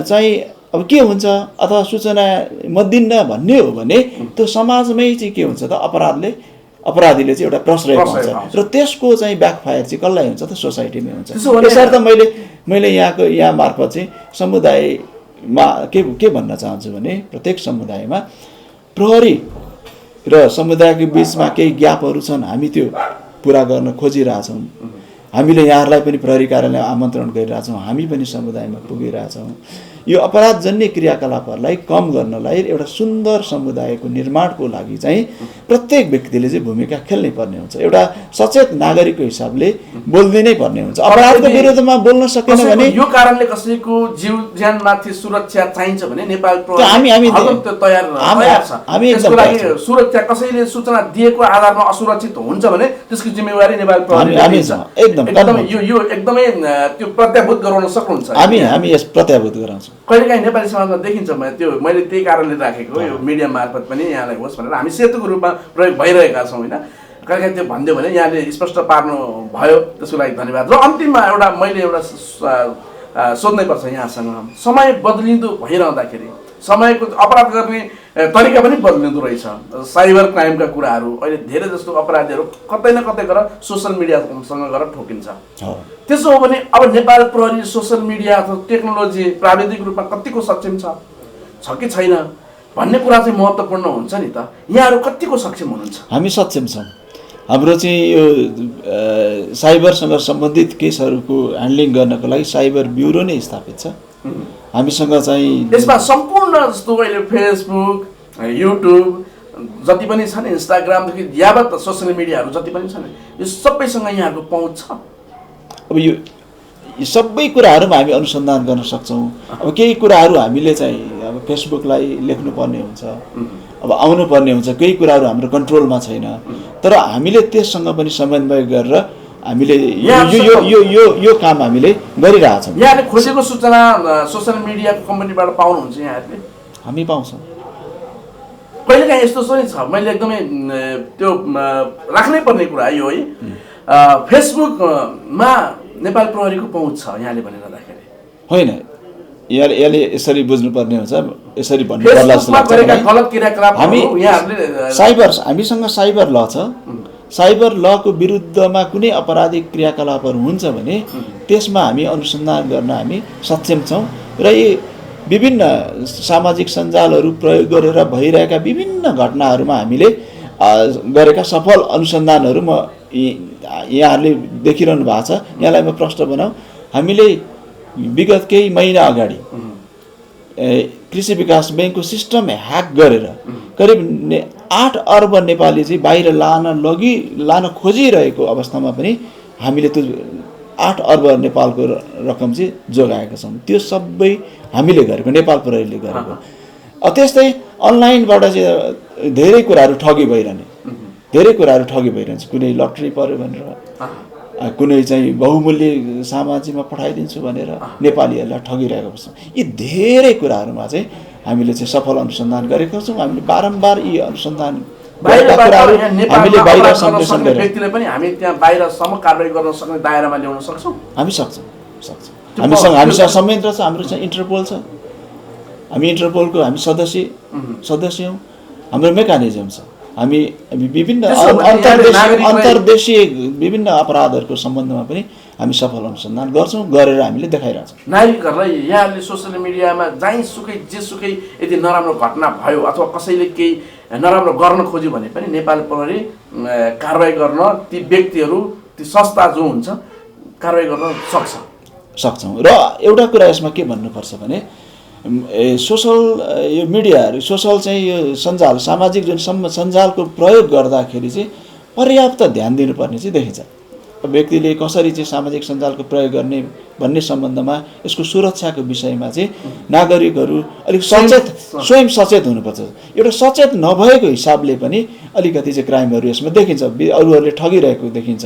चाहिँ अब के हुन्छ अथवा सूचना म दिन्न भन्ने हो भने त्यो समाजमै चाहिँ के हुन्छ त? अपराधीले चाहिँ एउटा प्रश्रय पाउँछ र त्यसको चाहिँ ब्याकफायर चाहिँ कसलाई हुन्छ त? सोसाइटीमै हुन्छ। त्यसर्थ मैले यहाँ मार्फत चाहिँ समुदायमा के भन्न चाहन्छु भने प्रत्येक समुदायमा प्रहरी र समुदायको बिचमा केही ग्यापहरू छन्, हामी त्यो पुरा गर्न खोजिरहेछौँ। हामीले यहाँहरूलाई पनि प्रहरी कार्यालय आमन्त्रण गरिरहेछौँ, हामी पनि समुदायमा पुगिरहेछौँ। यो अपराधजन्य क्रियाकलापहरूलाई कम गर्नलाई एउटा सुन्दर समुदायको निर्माणको लागि चाहिँ प्रत्येक व्यक्तिले चाहिँ भूमिका खेल्नै पर्ने हुन्छ। एउटा सचेत नागरिकको हिसाबले बोल्दिनै पर्ने हुन्छ। अपराधको विरुद्धमा बोल्न सकेन भने यो कारणले कसैको जीव ज्यानमाथि सुरक्षा चाहिन्छ भने नेपाल हामी तयार छ। त्यसको लागि सुरक्षा कसैले सूचना दिएको आधारमा असुरक्षित हुन्छ भने त्यसको जिम्मेवारी नेपाल प्रहरीले छ। एकदमै यो एकदमै त्यो प्रत्याभूत गराउन सक्नुहुन्छ? हामी यस प्रत्याभूत गराउँछौँ। कहिलेकाहीँ नेपाली समाजमा देखिन्छ मैले त्यही कारणले राखेको यो मिडिया मार्फत पनि यहाँलाई होस् भनेर हामी सेतुको रूपमा प्रयोग भइरहेका छौँ होइन। कहिलेकाहीँ त्यो भनिदियो भने यहाँले स्पष्ट पार्नु भयो, त्यसको लागि धन्यवाद। र अन्तिममा मैले एउटा सोध्नै पर्छ यहाँसँग, समय बदलिँदो भइरहँदाखेरि समयको अपराध गर्ने तरिका पनि बदलिँदो रहेछ। साइबर क्राइमका कुराहरू अहिले धेरै जस्तो अपराधीहरू कतै न कतै गएर सोसियल मिडियासँग गएर ठोकिन्छ। त्यसो हो भने अब नेपाल प्रहरी सोसियल मिडिया अथवा टेक्नोलोजी प्राविधिक रूपमा कतिको सक्षम छ कि छैन भन्ने कुरा चाहिँ महत्त्वपूर्ण हुन्छ नि त। यहाँहरू कतिको सक्षम हुनुहुन्छ? हामी सक्षम छौँ। हाम्रो चाहिँ यो साइबरसँग सम्बन्धित केसहरूको ह्यान्डलिङ गर्नको लागि साइबर ब्युरो नै स्थापित छ। हामीसँग चाहिँ यसमा सम्पूर्ण जस्तो अहिले फेसबुक, युट्युब जति पनि छन्, इन्स्टाग्रामदेखि यावत सोसियल मिडियाहरू जति पनि छन्, यो सबैसँग यहाँहरूको पहुँच छ। अब यो सबै कुराहरूमा हामी अनुसन्धान गर्न सक्छौँ। अब केही कुराहरू हामीले चाहिँ अब फेसबुकलाई लेख्नुपर्ने हुन्छ, अब आउनुपर्ने हुन्छ, केही कुराहरू हाम्रो कन्ट्रोलमा छैन, तर हामीले त्यससँग पनि समन्वय गरेर हामीले यो काम हामीले गरिरहेछौँ। यहाँले खोजेको सूचना सोसियल मिडियाको कम्पनीबाट पाउनुहुन्छ यहाँहरूले? हामी पाउँछौँ। कहिलेकाहीँ यस्तो पनि छ, मैले एकदमै त्यो राख्नै पर्ने कुरा यो है, फेसबुकमा नेपाल प्रहरीको पहुँच छ यहाँले भनिरहँदाखेरि होइन, यसले यसरी बुझ्नुपर्ने हुन्छ, यसरी भन्नु पर्ला जस्तो लाग्छ। हामीसँग साइबर ल छ। साइबर लको विरुद्धमा कुनै आपराधिक क्रियाकलापहरू हुन्छ भने त्यसमा हामी अनुसन्धान गर्न हामी सक्षम छौँ। र यी विभिन्न सामाजिक सञ्जालहरू प्रयोग गरेर भइरहेका विभिन्न घटनाहरूमा हामीले गरेका सफल अनुसन्धानहरू यहाँहरूले देखिरहनु भएको छ। यहाँलाई म प्रश्न बनाऊँ, हामीले विगत केही महिना अगाडि कृषि विकास ब्याङ्कको सिस्टम ह्याक गरेर करिब 8 अर्ब नेपाली चाहिँ बाहिर लान खोजिरहेको अवस्थामा पनि हामीले त्यो 8 अर्ब नेपालको रकम चाहिँ जोगाएका छौँ। त्यो सबै हामीले गरेको, नेपाल प्रहरीले गरेको। त्यस्तै अनलाइनबाट चाहिँ धेरै कुराहरू ठगी भइरहन्छ। कुनै लट्री पर्यो भनेर, कुनै चाहिँ बहुमूल्य सामाजिकमा पठाइदिन्छु भनेर नेपालीहरूलाई ठगिरहेको छौँ। यी धेरै कुराहरूमा चाहिँ हामीले चाहिँ सफल अनुसन्धान गरेका छौँ। हामीले बारम्बार यी अनुसन्धान हामीले बाहिर सम्प्रेषण गरेर व्यक्तिले पनि हामी त्यहाँ बाहिरसम्म कारबाही गर्न सक्ने दायरामा ल्याउन सक्छौँ। हामी हामीसँग संयन्त्र छ, हाम्रो चाहिँ इन्टरपोल छ। हामी इन्टरपोलको हामी सदस्य हौँ। हाम्रो मेकानिजम छ। हामी विभिन्न अन्तर्देशीय विभिन्न अपराधहरूको सम्बन्धमा पनि हामी सफल अनुसन्धान गर्छौँ, गरेर हामीले देखाइरहेछौँ। नागरिकहरूलाई यहाँहरूले सोसियल मिडियामा जहीँसुकै जेसुकै यदि नराम्रो घटना भयो अथवा कसैले केही नराम्रो गर्न खोज्यो भने पनि नेपाल प्रहरी कारबाही गर्न, ती व्यक्तिहरू, ती संस्था जो हुन्छ कारबाही गर्न सक्छौँ। र एउटा कुरा यसमा के भन्नुपर्छ भने यो मिडियाहरू, सोसल चाहिँ यो सञ्जाल, सामाजिक जुन सञ्जालको प्रयोग गर्दाखेरि चाहिँ पर्याप्त ध्यान दिनुपर्ने चाहिँ देखिन्छ। व्यक्तिले कसरी चाहिँ सामाजिक सञ्जालको प्रयोग गर्ने भन्ने सम्बन्धमा यसको सुरक्षाको विषयमा चाहिँ नागरिकहरू अलिक स्वयं सचेत हुनुपर्छ। एउटा सचेत नभएको हिसाबले पनि अलिकति चाहिँ क्राइमहरू यसमा देखिन्छ, अरूहरूले ठगिरहेको देखिन्छ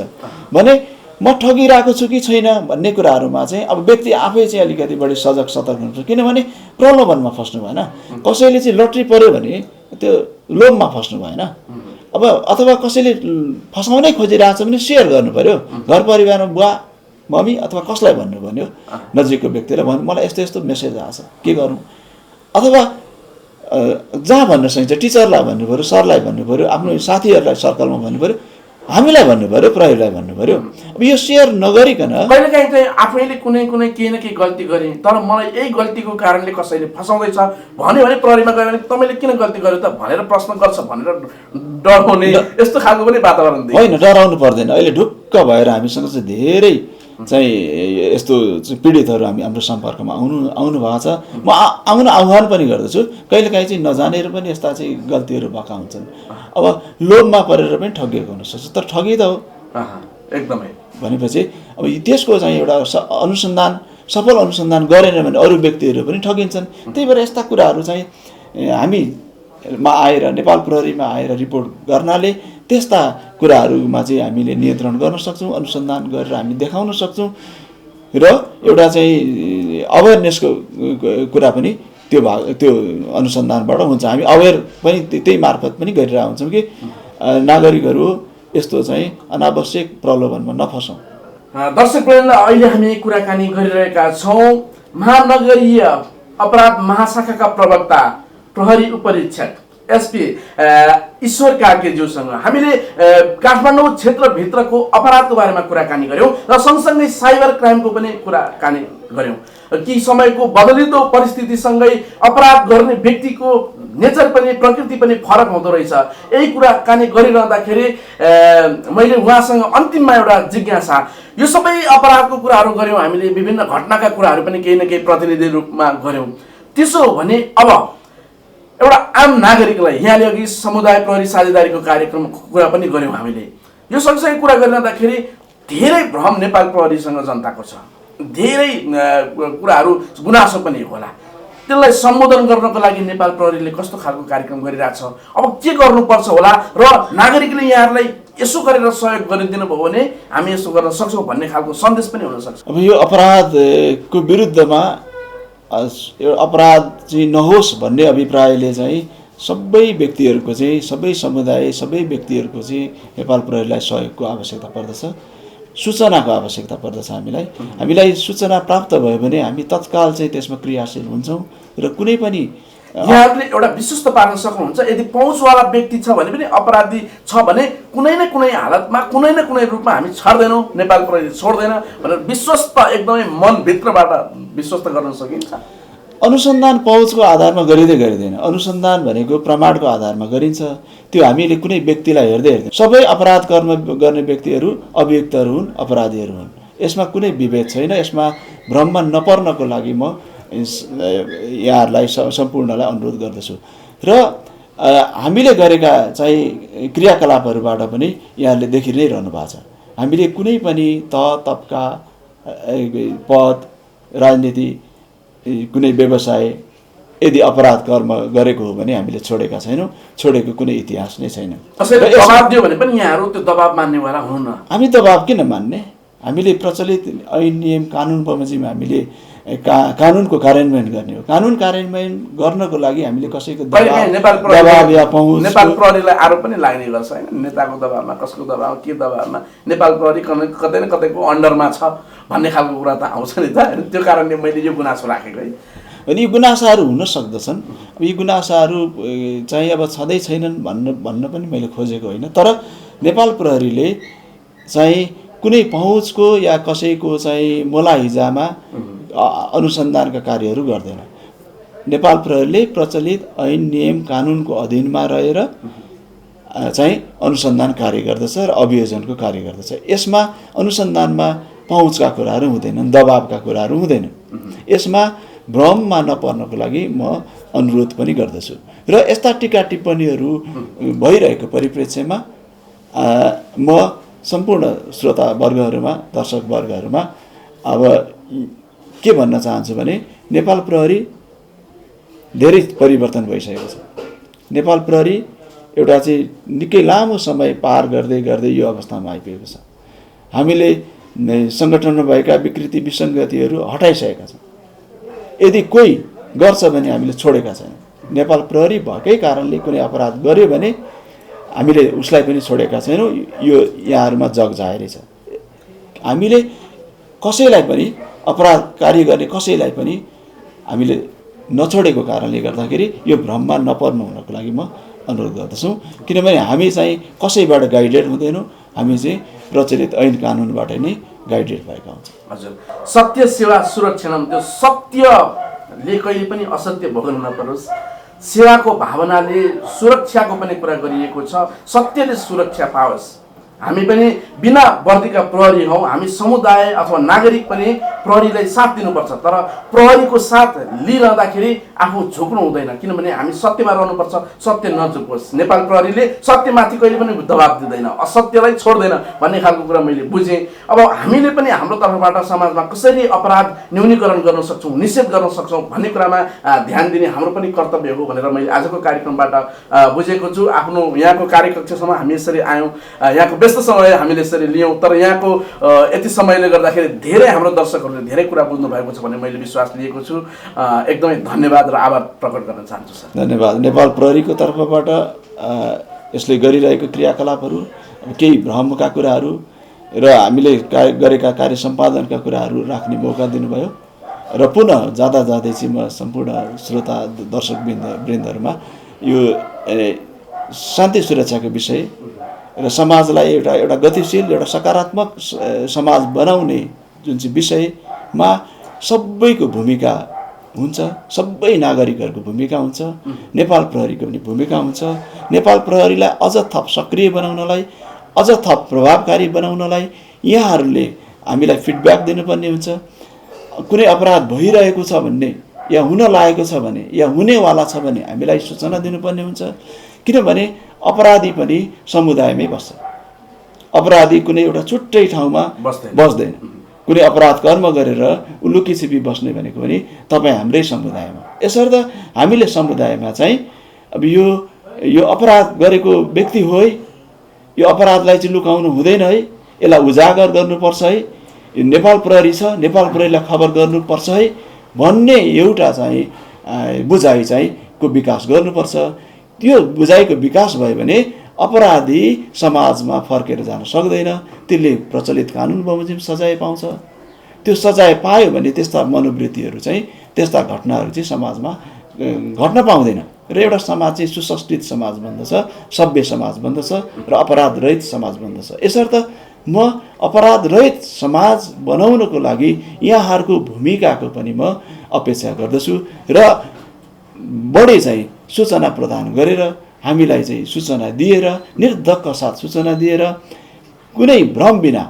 भने म ठगिरहेको छु कि छैन भन्ने कुराहरूमा चाहिँ अब व्यक्ति आफै चाहिँ अलिकति बढी सजग सतर्क हुनुपर्छ। किनभने प्रलोभनमा फस्नु भएन, कसैले चाहिँ लट्री पर्यो भने त्यो लोभमा फस्नु भएन। अब अथवा कसैले फसाउनै खोजिरहेको छ भने सेयर गर्नु पर्यो, घर परिवारमा बुवा मम्मी अथवा कसलाई भन्नु भन्यो, नजिकको व्यक्तिलाई भन्नु मलाई यस्तो यस्तो मेसेज आएछ के गरौँ, अथवा जहाँ भन्न सकिन्छ टिचरलाई भन्नु पऱ्यो, सरलाई भन्नु पऱ्यो, आफ्नो साथीहरूलाई सर्कलमा भन्नु पऱ्यो, हामीलाई भन्नु पऱ्यो, प्रहरीलाई भन्नु पऱ्यो। अब यो सेयर नगरिकन कहिलेकाहीँ चाहिँ आफैले कुनै केही न केही गल्ती गरेँ तर मलाई यही गल्तीको कारणले कसैले फसाउँदैछ भन्यो भने प्रहरीमा गयो भने तपाईँले किन गल्ती गर्यो त भनेर प्रश्न गर्छ भनेर डराउने यस्तो खालको पनि वातावरण होइन। डराउनु पर्दैन। अहिले ढुक्क भएर हामीसँग चाहिँ धेरै चाहिँ यस्तो पीडितहरू हाम्रो सम्पर्कमा आउनु भएको छ। म आउन आह्वान पनि गर्दछु। कहिलेकाहीँ चाहिँ नजानेर पनि यस्ता चाहिँ गल्तीहरू भएका हुन्छन्। अब लोभमा परेर पनि ठगिएको हुनसक्छ, तर ठगी त हो एकदमै। भनेपछि अब त्यसको चाहिँ एउटा सफल अनुसन्धान गरेन भने अरू व्यक्तिहरू पनि ठगिन्छन्। त्यही भएर यस्ता कुराहरू चाहिँ हामीमा आएर नेपाल प्रहरीमा आएर रिपोर्ट गर्नाले त्यस्ता कुराहरूमा चाहिँ हामीले नियन्त्रण गर्न सक्छौँ, अनुसन्धान गरेर हामी देखाउन सक्छौँ। र एउटा चाहिँ अवेरनेसको कुरा पनि त्यो अनुसन्धानबाट हुन्छ। हामी अवेर पनि त्यही मार्फत पनि गरिरहेका हुन्छौँ कि नागरिकहरू यस्तो चाहिँ अनावश्यक प्रलोभनमा नफसौँ। दर्शकवृन्द, अहिले हामी कुराकानी गरिरहेका छौँ महानगरीय अपराध महाशाखाका प्रवक्ता प्रहरी उपरीक्षक एसपी ईश्वर कार्कीज्यूसँग हामीले काठमाडौँ क्षेत्रभित्रको अपराधको बारेमा कुराकानी गऱ्यौँ र सँगसँगै साइबर क्राइमको पनि कुराकानी गऱ्यौँ कि समयको बदलिँदो परिस्थितिसँगै अपराध गर्ने व्यक्तिको नेचर पनि प्रकृति पनि फरक हुँदो रहेछ। यही कुराकानी गरिरहँदाखेरि मैले उहाँसँग अन्तिममा एउटा जिज्ञासा, यो सबै अपराधको कुराहरू गऱ्यौँ हामीले, विभिन्न घटनाका कुराहरू पनि केही न केही प्रतिनिधि रूपमा गऱ्यौँ। त्यसो हो भने अब एउटा आम नागरिकलाई, यहाँले अघि समुदाय प्रहरी साझेदारीको कार्यक्रमको कुरा पनि गऱ्यौँ हामीले, यो सँगसँगै कुरा गरिरहँदाखेरि धेरै भ्रम नेपाल प्रहरीसँग जनताको छ, धेरै कुराहरू गुनासो पनि होला। त्यसलाई सम्बोधन गर्नको लागि नेपाल प्रहरीले कस्तो खालको कार्यक्रम गरिरहेछ, अब के गर्नुपर्छ होला र नागरिकले यहाँहरूलाई यसो गरेर सहयोग गरिदिनु भयो भने हामी यसो गर्न सक्छौँ भन्ने खालको सन्देश पनि हुनसक्छ। अब यो अपराधको विरुद्धमा अपराध चाहिँ नहोस् भन्ने अभिप्रायले चाहिँ सबै व्यक्तिहरूको चाहिँ, सबै समुदाय, सबै व्यक्तिहरूको चाहिँ नेपाल प्रहरीलाई सहयोगको आवश्यकता पर्दछ, सूचनाको आवश्यकता पर्दछ। हामीलाई सूचना प्राप्त भयो भने हामी तत्काल चाहिँ त्यसमा क्रियाशील हुन्छौँ र कुनै पनि यहाँहरूले एउटा विश्वस्त पार्न सक्नुहुन्छ। यदि पहुँचवाला व्यक्ति छ भने पनि, अपराधी छ भने कुनै न कुनै हालतमा, कुनै न कुनै रूपमा हामी छाड्दैनौँ, नेपाल प्रहरी छोड्दैन भनेर विश्वस्त, एकदमै मनभित्रबाट विश्वस्त गर्न सकिन्छ। अनुसन्धान पहुँचको आधारमा गरिँदैन। अनुसन्धान भनेको प्रमाणको आधारमा गरिन्छ। त्यो हामीले कुनै व्यक्तिलाई हेर्दै सबै अपराध कर्म गर्ने व्यक्तिहरू अभियुक्तहरू हुन्, अपराधीहरू हुन्। यसमा कुनै विभेद छैन। यसमा भ्रममा नपर्नको लागि म यहाँहरूलाई सम्पूर्णलाई अनुरोध गर्दछु र हामीले गरेका चाहिँ क्रियाकलापहरूबाट पनि यहाँहरूले देखि नै रहनु भएको छ। हामीले कुनै पनि तबका, पद, राजनीति, कुनै व्यवसाय यदि अपराध कर्म गरेको हो भने हामीले छोडेका छैनौँ। छोडेको कुनै इतिहास नै छैन। दबाब दियो भने पनि यहाँहरू त्यो दबाब मान्नेवाला हुनुहुन्न। हामी दबाब किन मान्ने? हामीले प्रचलित ऐन नियम कानुन बमोजिम हामीले कानुनको कार्यान्वयन गर्ने हो। कानुन कार्यान्वयन गर्नको लागि हामीले कसैको दबाब या पहुँच, नेपाल प्रहरीलाई आरोप पनि लाग्ने गर्छ होइन, नेताको दबाबमा, कसको दबाब, के दबाबमा नेपाल प्रहरी कतै न कतैको अन्डरमा छ भन्ने खालको कुरा त आउँछ नि त। त्यो कारणले मैले यो गुनासो राखेको है। अनि यी गुनासाहरू हुन सक्दछन्। यी गुनासाहरू चाहिँ अब छँदै छैनन् भन्न पनि मैले खोजेको होइन। तर नेपाल प्रहरीले चाहिँ कुनै पहुँचको या कसैको चाहिँ मोलाहिजामा अनुसन्धानका कार्यहरू गर्दैन। नेपाल प्रहरीले प्रचलित ऐन नियम कानुनको अधीनमा रहेर चाहिँ अनुसन्धान कार्य गर्दछ र अभियोजनको कार्य गर्दछ। यसमा अनुसन्धानमा पहुँचका कुराहरू हुँदैनन्, दबावका कुराहरू हुँदैनन्। यसमा भ्रममा नपर्नको लागि म अनुरोध पनि गर्दछु र यस्ता टिका टिप्पणीहरू भइरहेको परिप्रेक्ष्यमा म सम्पूर्ण श्रोता वर्गहरूमा, दर्शक वर्गहरूमा अब के भन्न चाहन्छु भने नेपाल प्रहरी धेरै परिवर्तन भइसकेको छ। नेपाल प्रहरी एउटा चाहिँ निकै लामो समय पार गर्दै गर्दै यो अवस्थामा आइपुगेको छ। हामीले सङ्गठनमा भएका विकृति विसङ्गतिहरू हटाइसकेका छौँ। यदि कोही गर्छ भने हामीले छोडेका छैनौँ। नेपाल प्रहरी भएकै कारणले कुनै अपराध गर्यो भने हामीले उसलाई पनि छोडेका छैनौँ। यो यहाँहरूमा जग जाहेरै छ। हामीले कसैलाई पनि अपराध कार्य गर्ने कसैलाई पनि हामीले नछोडेको कारणले गर्दाखेरि यो भ्रममा नपर्नु हुनको लागि म अनुरोध गर्दछु। किनभने हामी चाहिँ कसैबाट गाइडेड हुँदैनौँ, हामी चाहिँ प्रचलित ऐन कानुनबाट नै गाइडेड भएका हुन्छौँ। हजुर, सत्य सेवा सुरक्षणम, त्यो सत्यले कहिले पनि असत्य भोग्नु नपरोस्, सेवाको भावनाले सुरक्षाको पनि कुरा गरिएको छ, सत्यले सुरक्षा पाओस्। हामी पनि बिना वर्दीका प्रहरी हौँ, हामी समुदाय अथवा नागरिक पनि प्रहरीलाई साथ दिनुपर्छ। तर प्रहरीको साथ लिइरहँदाखेरि आफू झुक्नु हुँदैन, किनभने हामी सत्यमा रहनुपर्छ, सत्य नझुकोस्। नेपाल प्रहरीले सत्यमाथि कहिले पनि दबाब दिँदैन, असत्यलाई छोड्दैन भन्ने खालको कुरा मैले बुझेँ। अब हामीले पनि हाम्रो तर्फबाट समाजमा कसरी अपराध न्यूनीकरण गर्न सक्छौँ, निषेध गर्न सक्छौँ भन्ने कुरामा ध्यान दिने हाम्रो पनि कर्तव्य हो भनेर मैले आजको कार्यक्रमबाट बुझेको छु। आफ्नो यहाँको कार्यकक्षसम्म हामी यसरी आयौँ, यहाँको व्यस्त समय हामीले यसरी लियौँ, तर यहाँको यति समयले गर्दाखेरि धेरै हाम्रो दर्शकहरूले धेरै कुरा बुझ्नु भएको छ भन्ने मैले विश्वास लिएको छु। एकदमै धन्यवाद र आभार प्रकट गर्न चाहन्छु सर। धन्यवाद। नेपाल प्रहरीको तर्फबाट यसले गरिरहेको क्रियाकलापहरू, केही भ्रमका कुराहरू र हामीले गरेका कार्य सम्पादनका कुराहरू राख्ने मौका दिनुभयो र पुनः जाँदा जाँदै चाहिँ म सम्पूर्ण श्रोता दर्शक वृन्दहरूमा यो शान्ति सुरक्षाको विषय र समाजलाई एउटा गतिशील, एउटा सकारात्मक समाज बनाउने जुन चाहिँ विषयमा सबैको भूमिका हुन्छ, सबै नागरिकहरूको भूमिका हुन्छ, नेपाल प्रहरीको पनि भूमिका हुन्छ। नेपाल प्रहरीलाई अझ थप सक्रिय बनाउनलाई, अझ थप प्रभावकारी बनाउनलाई यहाँहरूले हामीलाई फिडब्याक दिनुपर्ने हुन्छ। कुनै अपराध भइरहेको छ भन्ने या हुन लागेको छ भने या हुनेवाला छ भने हामीलाई सूचना दिनुपर्ने हुन्छ। किनभने अपराधी पनि समुदायमै बस्छ, अपराधी कुनै एउटा छुट्टै ठाउँमा बस्दैन। कुनै अपराध कर्म गरेर लुकीछिपी बस्ने भनेको पनि तपाईँ हाम्रै समुदायमा। यसर्थ हामीले समुदायमा चाहिँ अब यो अपराध गरेको व्यक्ति हो है, यो अपराधलाई चाहिँ लुकाउनु हुँदैन है, यसलाई उजागर गर्नुपर्छ है, यो नेपाल प्रहरी छ, नेपाल प्रहरीलाई खबर गर्नुपर्छ है भन्ने एउटा चाहिँ बुझाइ चाहिँ को विकास गर्नुपर्छ। त्यो बुझाइको विकास भयो भने अपराधी समाजमा फर्केर जान सक्दैन। त्यसले प्रचलित कानुन बमोजिम सजाय पाउँछ। त्यो सजाय पायो भने त्यस्ता मनोवृत्तिहरू चाहिँ, त्यस्ता घटनाहरू चाहिँ समाजमा घट्न पाउँदैन र एउटा समाज चाहिँ सुसंस्कृत समाज बन्दछ, सभ्य समाज बन्दछ र अपराध रहित समाज बन्दछ। यसर्थ म अपराध रहित समाज बनाउनको लागि यहाँहरूको भूमिकाको पनि म अपेक्षा गर्दछु र बढी चाहिँ सूचना प्रदान गरेर, हामीलाई चाहिँ सूचना दिएर, निर्धक्क साथ सूचना दिएर, कुनै भ्रम बिना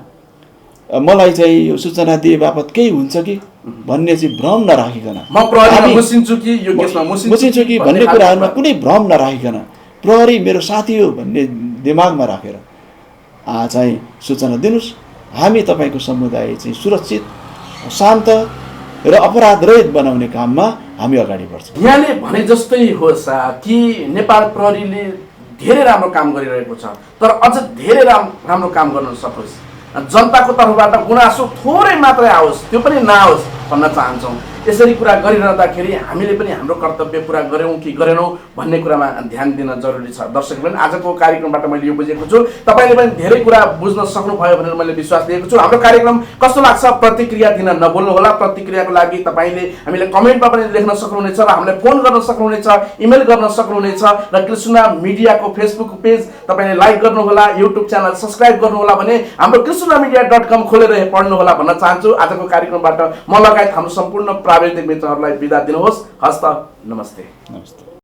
मलाई चाहिँ यो सूचना दिए बापत केही हुन्छ कि भन्ने चाहिँ भ्रम नराखिकन, म प्रहरीमा मुसिन्छु कि यो केसमा मुसिन्छु कि भन्ने कुराहरूमा कुनै भ्रम नराखिकन, प्रहरी मेरो साथी हो भन्ने दिमागमा राखेर चाहिँ सूचना दिनुहोस्। हामी तपाईँको समुदाय चाहिँ सुरक्षित, शान्त र अपराध रहित बनाउने काममा हामी अगाडि बढ्छौँ। यहाँले भने जस्तै होस् कि नेपाल प्रहरीले धेरै राम्रो काम गरिरहेको छ, तर अझ धेरै राम्रो काम गर्न सकोस्, जनताको तर्फबाट गुनासो थोरै मात्रै आओस्, त्यो पनि नआओस् भन्न चाहन्छौँ। यसरी कुरा गरिरहँदाखेरि हामीले पनि हाम्रो कर्तव्य पुरा गऱ्यौँ कि गरेनौँ भन्ने कुरामा ध्यान दिन जरुरी छ। दर्शकले पनि आजको कार्यक्रमबाट मैले यो बुझेको छु, तपाईँले पनि धेरै कुरा बुझ्न सक्नुभयो भनेर मैले विश्वास लिएको छु। हाम्रो कार्यक्रम कस्तो लाग्छ प्रतिक्रिया दिन नभुल्नुहोला। प्रतिक्रियाको लागि तपाईँले हामीलाई कमेन्टमा पनि लेख्न सक्नुहुनेछ र हामीलाई फोन गर्न सक्नुहुनेछ, इमेल गर्न सक्नुहुनेछ र कृष्णा मिडियाको फेसबुक पेज तपाईँले लाइक गर्नुहोला, युट्युब च्यानल सब्सक्राइब गर्नुहोला भने हाम्रो krishnamedia.com खोलेर पढ्नुहोला भन्न चाहन्छु। आजको कार्यक्रमबाट म लगायत हाम्रो सम्पूर्ण प्राविधिक मित्रहरूलाई बिदा दिनुहोस्। हस्त नमस्ते। नमस्ते।